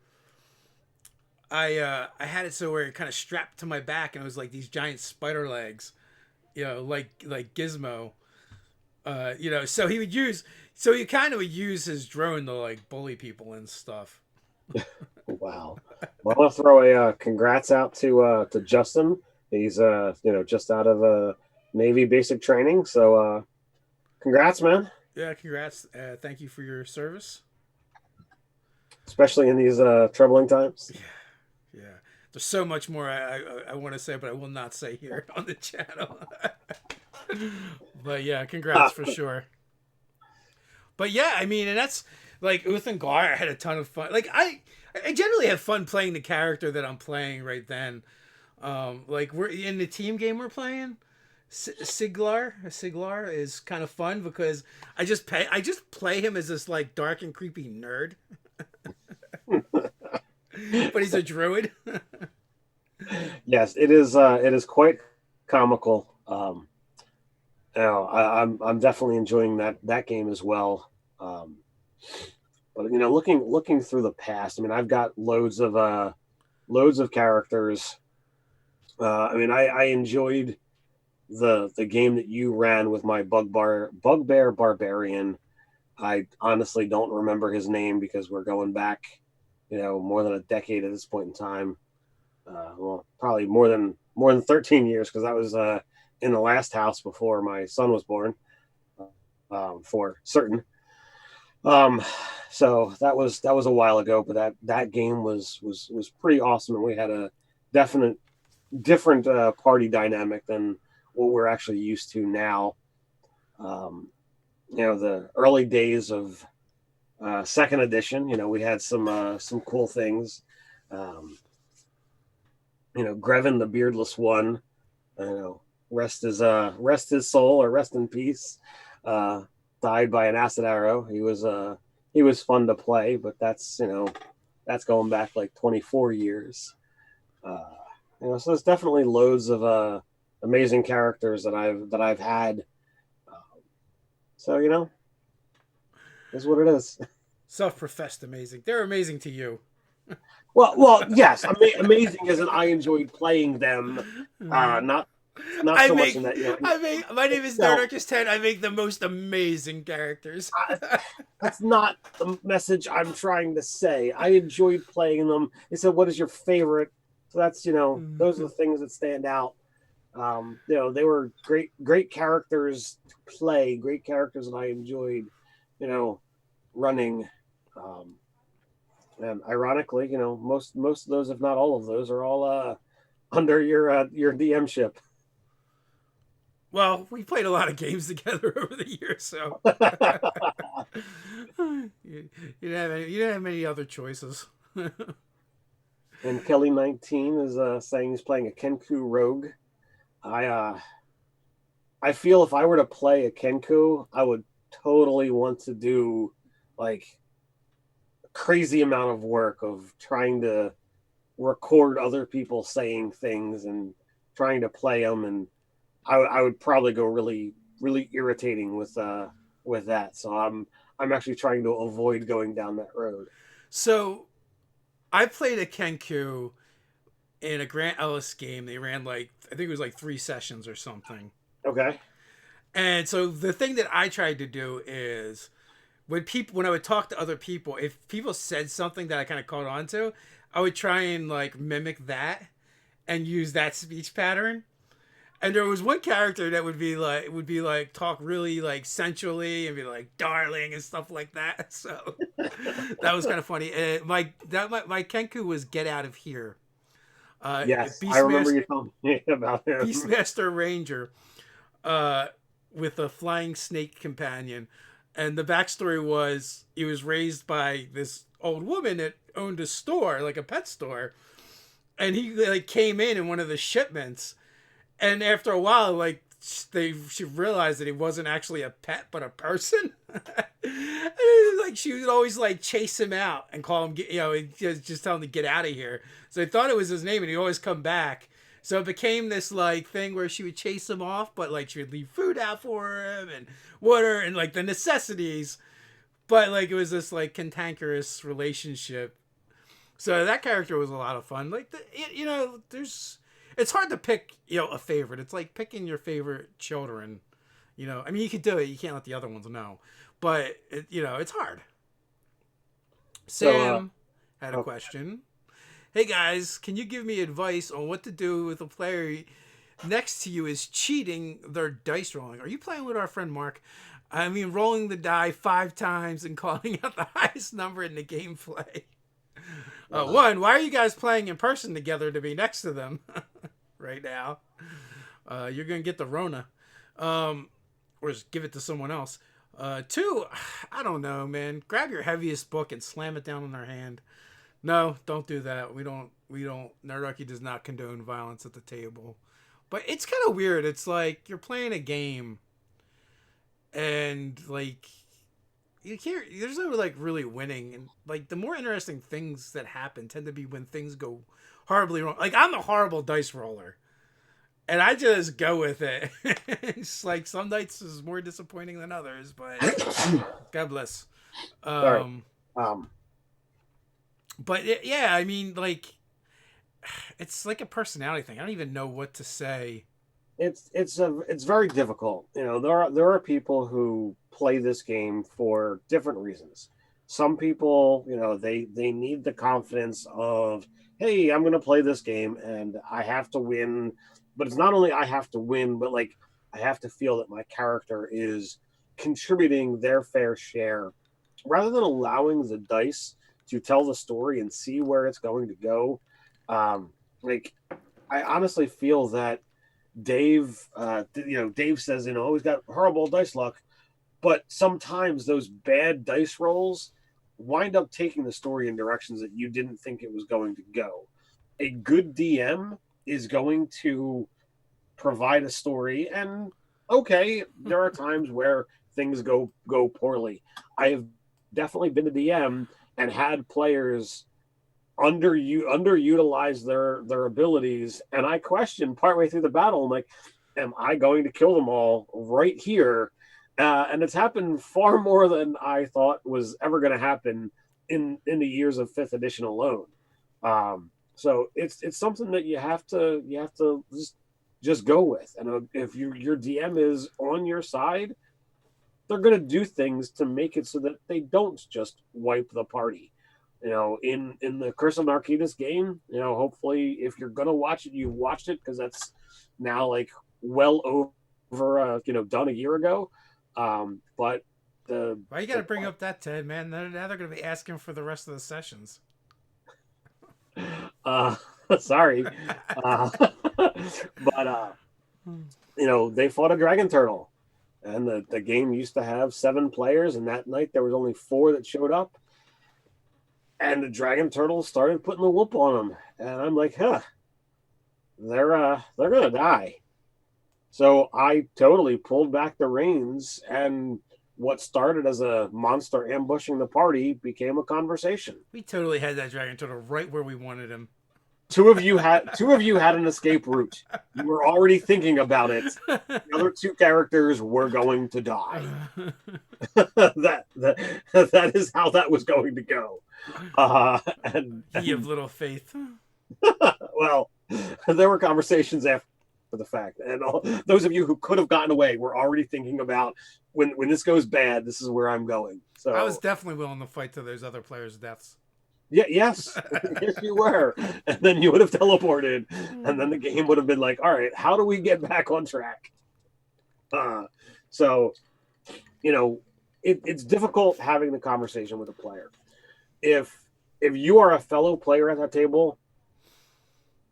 Speaker 1: I had it so where it kind of strapped to my back, and it was like these giant spider legs, like Gizmo. So he kind of would use his drone to like bully people and stuff.
Speaker 2: Wow. Well, I'll throw a congrats out to Justin. He's just out of Navy basic training. So congrats, man.
Speaker 1: Yeah, congrats. Thank you for your service.
Speaker 2: Especially in these troubling times.
Speaker 1: Yeah, yeah. There's so much more I want to say, but I will not say here on the channel. But yeah, congrats for sure. But yeah, I mean, and that's like Uthan Gar. I had a ton of fun. Like I generally have fun playing the character that I'm playing right then. Like we're in the team game we're playing. Siglar is kind of fun because I just play him as this like dark and creepy nerd, but he's a druid.
Speaker 2: Yes, it is. It is quite comical. I'm definitely enjoying that game as well. But looking through the past, I mean, I've got loads of characters. I mean, I enjoyed the game that you ran with my bugbear barbarian. I honestly don't remember his name because we're going back, more than a decade at this point in time. Well, probably more than 13 years because I was in the last house before my son was born, for certain. Um, So that was a while ago, but that game was pretty awesome, and we had a definite different party dynamic than what we're actually used to now. Um, the early days of second edition, we had some cool things. Um, Grevin the Beardless One, rest his soul or rest in peace. Uh, Died by an acid arrow. He was fun to play, but that's going back like 24 years. Uh, so there's definitely loads of amazing characters that I've had. So is what it is.
Speaker 1: Self-professed amazing. They're amazing to you.
Speaker 2: Well, yes. Amazing as in I enjoyed playing them. Not
Speaker 1: I
Speaker 2: so much in
Speaker 1: make,
Speaker 2: that
Speaker 1: I make. My name is
Speaker 2: no,
Speaker 1: Darkus 10. I make the most amazing characters.
Speaker 2: that's not the message I'm trying to say. I enjoyed playing them. They said, "What is your favorite?" So that's those are the things that stand out. They were great characters to play, great characters that I enjoyed, you know, running. Um, and ironically, most of those, if not all of those, are all under your DM ship.
Speaker 1: Well, we played a lot of games together over the years, so you didn't have many other choices.
Speaker 2: And Kelly 19 is saying he's playing a Kenku rogue. I I feel if I were to play a Kenku, I would totally want to do like a crazy amount of work of trying to record other people saying things and trying to play them, and I would probably go really really irritating with that. So I'm actually trying to avoid going down that road.
Speaker 1: So I played a Kenku in a Grant Ellis game. They ran like I think it was like 3 sessions or something.
Speaker 2: Okay.
Speaker 1: And so the thing that I tried to do is when I would talk to other people, if people said something that I kind of caught on to, I would try and like mimic that and use that speech pattern. And there was one character that would be like talk really like sensually and be like darling and stuff like that. So that was kind of funny. My Kenku was Get Out of Here.
Speaker 2: Yes, I remember
Speaker 1: Beastmaster
Speaker 2: you telling me about him.
Speaker 1: Beastmaster Ranger, uh, with a flying snake companion, and the backstory was he was raised by this old woman that owned a store, like a pet store, and he like came in one of the shipments, and after a while, like she realized that he wasn't actually a pet but a person. And like she would always like chase him out and call him, just tell him to get out of here. So they thought it was his name, and he'd always come back. So it became this like thing where she would chase him off, but like she would leave food out for him and water and like the necessities. But like it was this like cantankerous relationship. So that character was a lot of fun. Like there's it's hard to pick a favorite. It's like picking your favorite children. I mean you could do it. You can't let the other ones know, but it's hard.
Speaker 2: So
Speaker 1: Sam had a
Speaker 2: okay.
Speaker 1: question. Hey guys, can you give me advice on what to do with a player next to you is cheating their dice rolling? Are you playing with our friend Mark? I mean, rolling the die 5 times and calling out the highest number in the gameplay. One, why are you guys playing in person together to be next to them right now? You're going to get the Rona. Or just give it to someone else. Two, I don't know, man. Grab your heaviest book and slam it down on their hand. No, don't do that. We don't. Nerdarchy does not condone violence at the table. But it's kind of weird. It's like you're playing a game, and like you can't. There's no like really winning, and like the more interesting things that happen tend to be when things go horribly wrong. Like I'm a horrible dice roller, and I just go with it. It's like some nights is more disappointing than others, but God bless.
Speaker 2: Sorry.
Speaker 1: Um,
Speaker 2: Um,
Speaker 1: but yeah, I mean, like it's like a personality thing. I don't even know what to say.
Speaker 2: it's very difficult. There are people who play this game for different reasons. Some people, they need the confidence of, hey, I'm going to play this game and I have to win. But it's not only I have to win, but like I have to feel that my character is contributing their fair share rather than allowing the dice to tell the story and see where it's going to go, like I honestly feel that Dave, Dave says, he's got horrible dice luck, but sometimes those bad dice rolls wind up taking the story in directions that you didn't think it was going to go. A good DM is going to provide a story, and okay, there are times where things go poorly. I have definitely been a DM and had players underutilize their abilities, and I questioned partway through the battle. I'm like, am I going to kill them all right here? And it's happened far more than I thought was ever going to happen in the years of fifth edition alone. So it's something that you have to just go with. And if your DM is on your side, they're going to do things to make it so that they don't just wipe the party. In the Curse of Narcissus game, hopefully if you're gonna watch it, you've watched it, because that's now like well over done a year ago. But the
Speaker 1: Why you got to bring up that, Ted? Man, now they're going to be asking for the rest of the sessions.
Speaker 2: uh sorry, uh but they fought a dragon turtle, and the game used to have 7 players, and that night there was only 4 that showed up, and the dragon turtles started putting the whoop on them, and I'm like, they're gonna die. So I totally pulled back the reins, and what started as a monster ambushing the party became a conversation.
Speaker 1: We totally had that dragon turtle right where we wanted him.
Speaker 2: Two of you had an escape route. You were already thinking about it. The other 2 characters were going to die. that is how that was going to go. And
Speaker 1: Ye of little faith.
Speaker 2: well, there were conversations after the fact, and those of you who could have gotten away were already thinking about, when this goes bad, this is where I'm going. So
Speaker 1: I was definitely willing to fight to those other players' deaths.
Speaker 2: yeah, yes, yes, you were, and then you would have teleported, and then the game would have been like, all right, how do we get back on track? So it's difficult having the conversation with a player. If you are a fellow player at that table,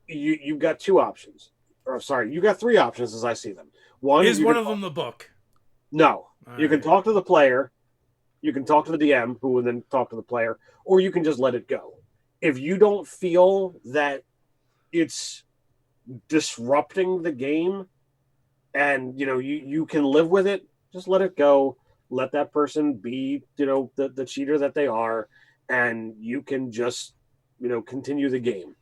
Speaker 2: you've got 2 options. Or sorry, you got 3 options as I see them. One
Speaker 1: is one of them the book.
Speaker 2: No,
Speaker 1: all
Speaker 2: you can talk to the player, you can talk to the DM, who will then talk to the player, or you can just let it go. If you don't feel that it's disrupting the game, and you can live with it, just let it go. Let that person be the cheater that they are, and you can just continue the game.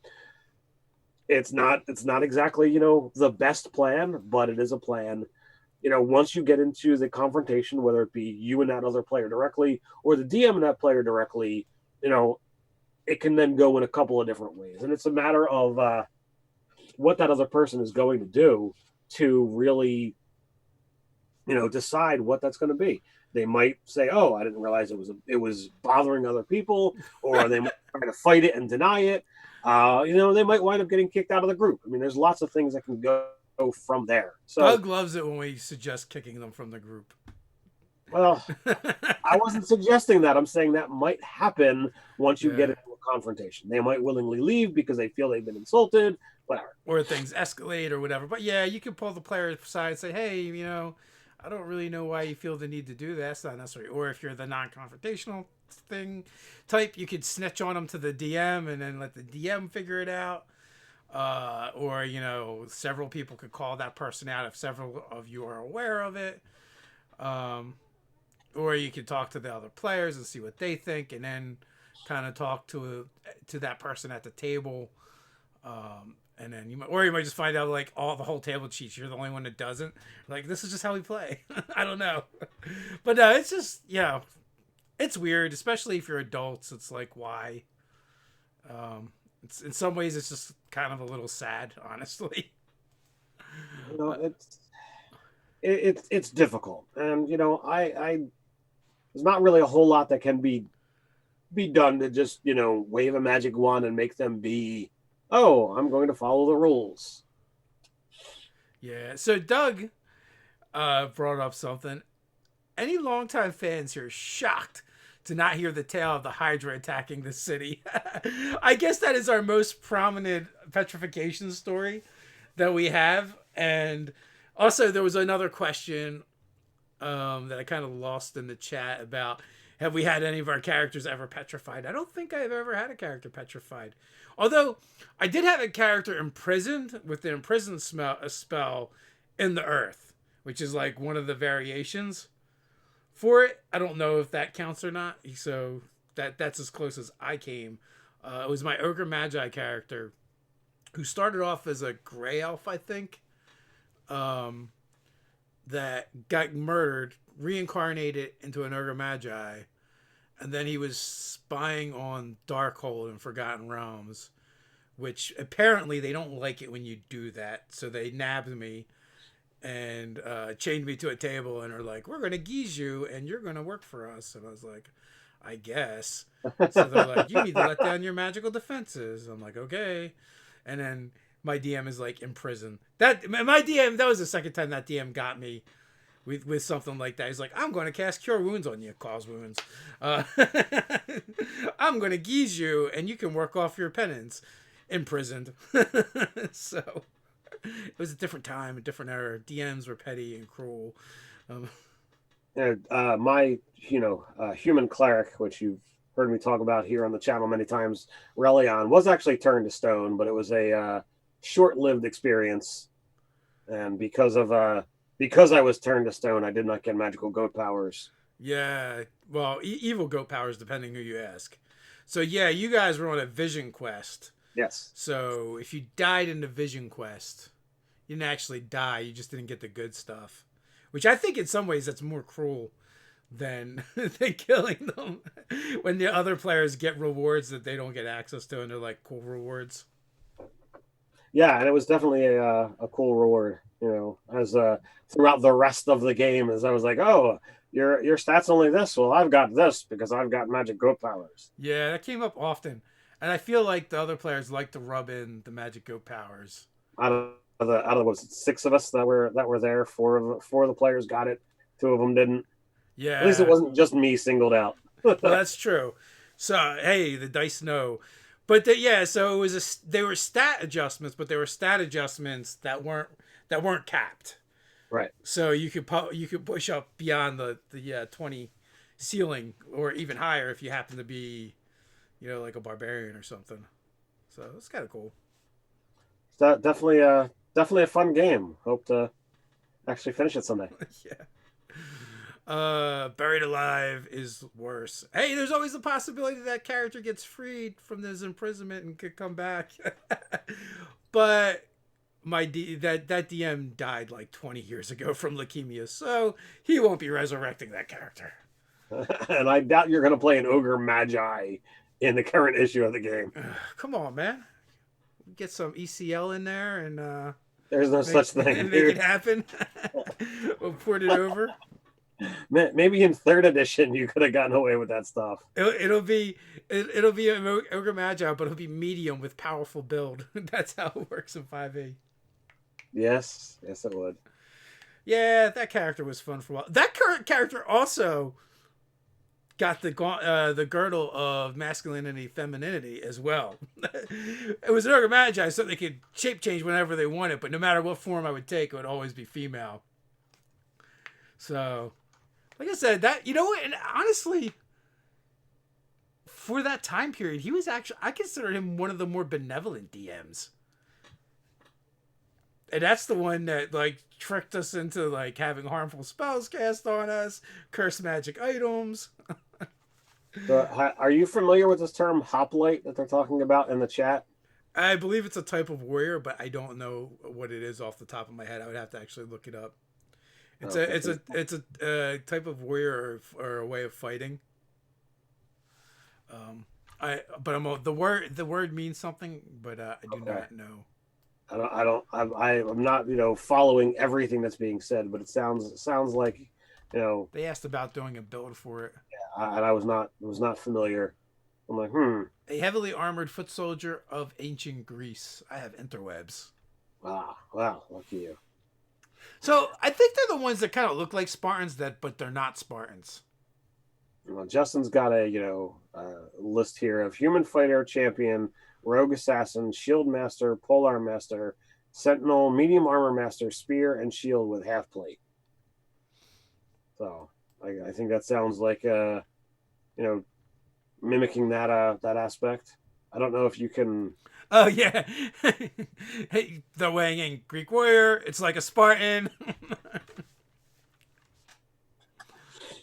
Speaker 2: It's not exactly the best plan, but it is a plan. Once you get into the confrontation, whether it be you and that other player directly, or the DM and that player directly, it can then go in a couple of different ways, and it's a matter of what that other person is going to do to really decide what that's going to be. They might say, oh, I didn't realize it was bothering other people, or they might try to fight it and deny it. They might wind up getting kicked out of the group. I mean, there's lots of things that can go from there. So
Speaker 1: Doug loves it when we suggest kicking them from the group.
Speaker 2: Well, I wasn't suggesting that. I'm saying that might happen once you get into a confrontation. They might willingly leave because they feel they've been insulted, whatever.
Speaker 1: Or things escalate or whatever. But yeah, you can pull the player aside and say, hey, I don't really know why you feel the need to do that. That's not necessary. Or if you're the non-confrontational thing type, you could snitch on them to the DM and then let the DM figure it out. Or several people could call that person out if several of you are aware of it. Or you could talk to the other players and see what they think, and then kind of talk to that person at the table. And then you might just find out like the whole table cheats. You're the only one that doesn't. Like, this is just how we play. I don't know, but no, it's just it's weird, especially if you're adults. It's like, why? It's in some ways it's just kind of a little sad, honestly.
Speaker 2: It's difficult, and I there's not really a whole lot that can be done to just wave a magic wand and make them be, oh, I'm going to follow the rules.
Speaker 1: Yeah. So Doug brought up something. Any longtime fans here shocked to not hear the tale of the Hydra attacking the city. I guess that is our most prominent petrification story that we have. And also, there was another question that I kind of lost in the chat about, have we had any of our characters ever petrified? I don't think I've ever had a character petrified. Although I did have a character imprisoned with the imprisoned spell in the earth, which is like one of the variations for it. I don't know if that counts or not. So that's as close as I came. It was my Ogre Magi character who started off as a gray elf, I think, that got murdered, reincarnated into an Ogre Magi, and then he was spying on Darkhold and Forgotten Realms, which apparently they don't like it when you do that. So they nabbed me and chained me to a table and are like, we're going to geese you and you're going to work for us. And I was like, I guess. So they're like, you need to let down your magical defenses. I'm like, okay. And then my DM is like in prison. That was the second time that DM got me with something like that. He's like, I'm going to cast Cure Wounds on you, cause wounds. I'm going to geese you and you can work off your penance. Imprisoned. So it was a different time, a different era. DMs were petty and cruel.
Speaker 2: My human cleric, which you've heard me talk about here on the channel many times, Relion, was actually turned to stone, but it was a short-lived experience, and because I was turned to stone, I did not get magical goat powers.
Speaker 1: Yeah, well, evil goat powers, depending who you ask. So yeah, you guys were on a vision quest.
Speaker 2: Yes.
Speaker 1: So if you died in the vision quest, you didn't actually die. You just didn't get the good stuff, which I think in some ways that's more cruel than killing them. When the other players get rewards that they don't get access to, and they're like cool rewards.
Speaker 2: Yeah, and it was definitely a cool reward. As throughout the rest of the game, as I was like, oh, your stats only this. Well, I've got this because I've got magic goat powers.
Speaker 1: Yeah, that came up often. And I feel like the other players like to rub in the magic goat powers.
Speaker 2: Out of what, 6 of us that were there, four of the players got it, 2 of them didn't.
Speaker 1: Yeah.
Speaker 2: At least it wasn't just me singled out.
Speaker 1: Well, that's true. So hey, the dice know. But so it was they were stat adjustments, but they were stat adjustments that weren't capped.
Speaker 2: Right.
Speaker 1: So you could push up beyond the 20 ceiling or even higher if you happen to be, like a barbarian or something. So it's kind of cool.
Speaker 2: So definitely a fun game. Hope to actually finish it someday.
Speaker 1: Yeah. Buried Alive is worse. Hey, there's always the possibility that character gets freed from this imprisonment and could come back. But that DM died like 20 years ago from leukemia, so he won't be resurrecting that character.
Speaker 2: And I doubt you're going to play an Ogre Magi in the current issue of the game.
Speaker 1: Come on, man. Get some ECL in there and
Speaker 2: there's no such thing.
Speaker 1: And make it happen. We'll port it over.
Speaker 2: Maybe in 3rd edition you could have gotten away with that stuff.
Speaker 1: It'll be an Ogre Magi, but it'll be medium with powerful build. That's how it works in 5e.
Speaker 2: Yes, it would.
Speaker 1: Yeah, that character was fun for a while. That current character also got the girdle of masculinity, femininity as well. It was an Ogre Magi, so they could shape change whenever they wanted, but no matter what form I would take, it would always be female. So, like I said, and honestly, for that time period, he was actually, I consider him one of the more benevolent DMs. And that's the one that like tricked us into like having harmful spells cast on us, cursed magic items.
Speaker 2: So, are you familiar with this term hoplite that they're talking about in the chat?
Speaker 1: I believe it's a type of warrior, but I don't know what it is off the top of my head. I would have to actually look it up. It's a type of warrior or a way of fighting. The word means something, but I do not know.
Speaker 2: I'm not following everything that's being said, but it sounds like
Speaker 1: they asked about doing a build for it.
Speaker 2: Yeah, and I was not familiar. I'm like,
Speaker 1: A heavily armored foot soldier of ancient Greece. I have interwebs.
Speaker 2: Wow, lucky you.
Speaker 1: So I think they're the ones that kind of look like Spartans, but they're not Spartans.
Speaker 2: Well, Justin's got a list here of human fighter champion, rogue assassin, shield master, polearm master, sentinel, medium armor master, spear, and shield with half plate. So I think that sounds like you know mimicking that aspect. I don't know if you can.
Speaker 1: Oh yeah, hey, the weighing in Greek warrior. It's like a Spartan.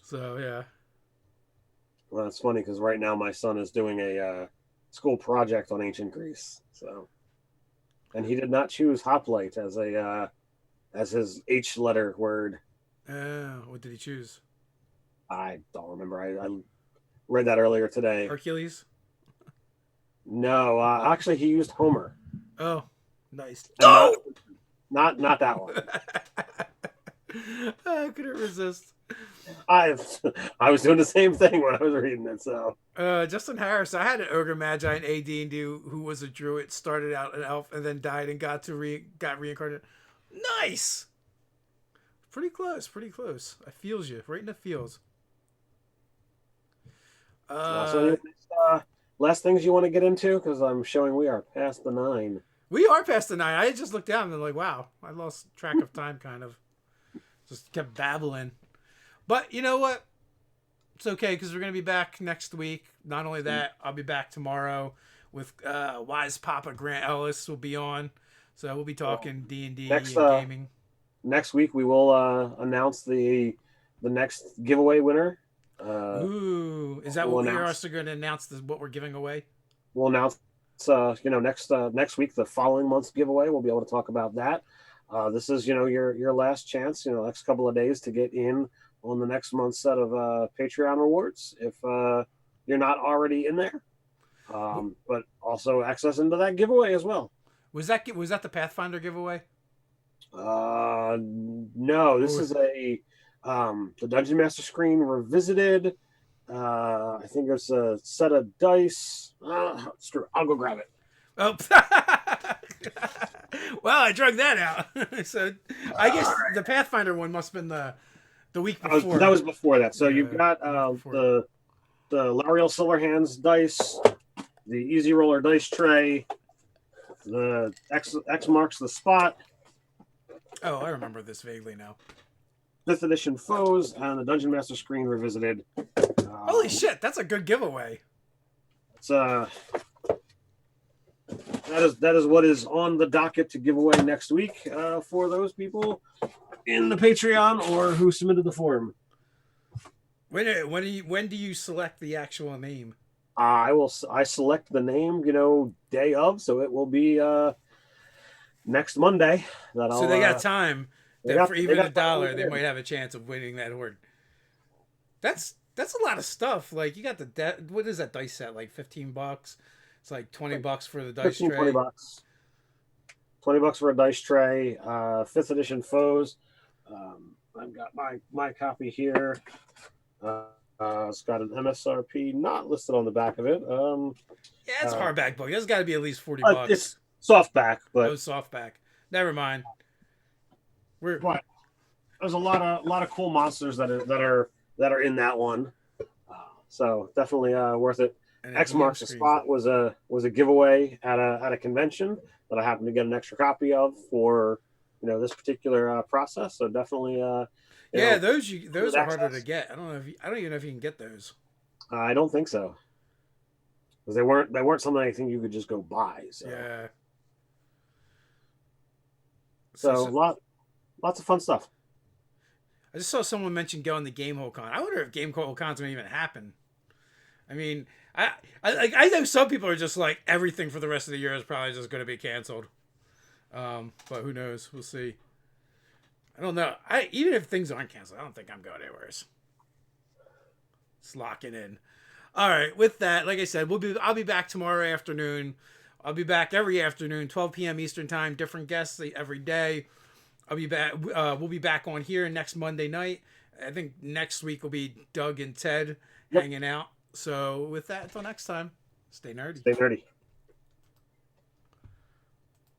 Speaker 1: So yeah.
Speaker 2: Well, it's funny because right now my son is doing a school project on ancient Greece. So, and he did not choose hoplite as his H letter word.
Speaker 1: What did he choose?
Speaker 2: I don't remember. I read that earlier today.
Speaker 1: Hercules.
Speaker 2: No, actually, he used Homer,
Speaker 1: Oh, nice.
Speaker 2: and
Speaker 1: No.
Speaker 2: not that one.
Speaker 1: I couldn't resist.
Speaker 2: I I was doing the same thing when I was reading it. So
Speaker 1: Justin Harris. I had an ogre magi in AD&D who was a druid, started out an elf, and then died and got reincarnated. Nice. Pretty close. Pretty close. I feels you right in the feels.
Speaker 2: so
Speaker 1: Uh,
Speaker 2: anyways, last things you want to get into because I'm showing we are past the 9.
Speaker 1: we are past the 9. I just looked down and I'm like, wow, I lost track of time. Kind of just kept babbling. But you know what? It's okay because we're gonna be back next week. Not only that, I'll be back tomorrow with Wise Papa Grant Ellis will be on, so we'll be talking D&D
Speaker 2: Next
Speaker 1: and gaming.
Speaker 2: next week we will announce the next giveaway winner.
Speaker 1: Ooh, is that
Speaker 2: we'll
Speaker 1: what we're
Speaker 2: announce
Speaker 1: also going to announce? What we're giving away?
Speaker 2: we'll announce next week the following month's giveaway. We'll be able to talk about that. This is your last chance. Next couple of days to get in on the next month's set of Patreon rewards if you're not already in there. But also access into that giveaway as well.
Speaker 1: Was that the Pathfinder giveaway?
Speaker 2: No, this
Speaker 1: Or
Speaker 2: is the Dungeon Master screen revisited. I think it's a set of dice. Screw it. I'll go grab it.
Speaker 1: oh, well, I drug that out. So I guess the Pathfinder one must have been the week before.
Speaker 2: That was before that. So
Speaker 1: Yeah,
Speaker 2: you've got the Lariel Silverhands dice, the Easy Roller dice tray, the X marks the spot,
Speaker 1: Oh, I remember this vaguely now.
Speaker 2: 5th edition foes, and the Dungeon Master screen revisited.
Speaker 1: Holy shit, that's a good giveaway.
Speaker 2: It's that is what is on the docket to give away next week for those people in the Patreon or who submitted the form.
Speaker 1: When do you select the actual name?
Speaker 2: I select the name, day of, so it will be next Monday.
Speaker 1: So they got time that for even $1, they
Speaker 2: time.
Speaker 1: might have a chance of winning that horde. That's a lot of stuff. Like you got what is that dice set? Like $15. It's like $20 for the dice
Speaker 2: 15,
Speaker 1: tray.
Speaker 2: $20. $20 for a dice tray. 5th edition foes. I've got my copy here. It's got an MSRP not listed on the back of it.
Speaker 1: Yeah, it's a hardback book. It's got to be at least $40.
Speaker 2: It's softback, but
Speaker 1: no softback. Never mind.
Speaker 2: But there's a lot of cool monsters that are in that one. So definitely worth it. X marks the spot was a giveaway at a convention that I happened to get an extra copy of for this particular process. So definitely
Speaker 1: those are harder to get. I don't even know if you can get those.
Speaker 2: I don't think so because they weren't something I think you could just go buy. So.
Speaker 1: Yeah.
Speaker 2: So lots of fun stuff.
Speaker 1: I just saw someone mention going to Gamehole Con. I wonder if Gamehole Con's going to even happen. I mean, I know some people are just like everything for the rest of the year is probably just going to be canceled. But who knows? We'll see. I don't know. Even if things aren't canceled, I don't think I'm going anywhere. It's locking in. All right. With that, like I said, I'll be back tomorrow afternoon. I'll be back every afternoon, 12 p.m. Eastern time. Different guests every day. I'll be back. We'll be back on here next Monday night. I think next week will be Doug and Ted hanging out. So with that, until next time, stay nerdy.
Speaker 2: Stay nerdy.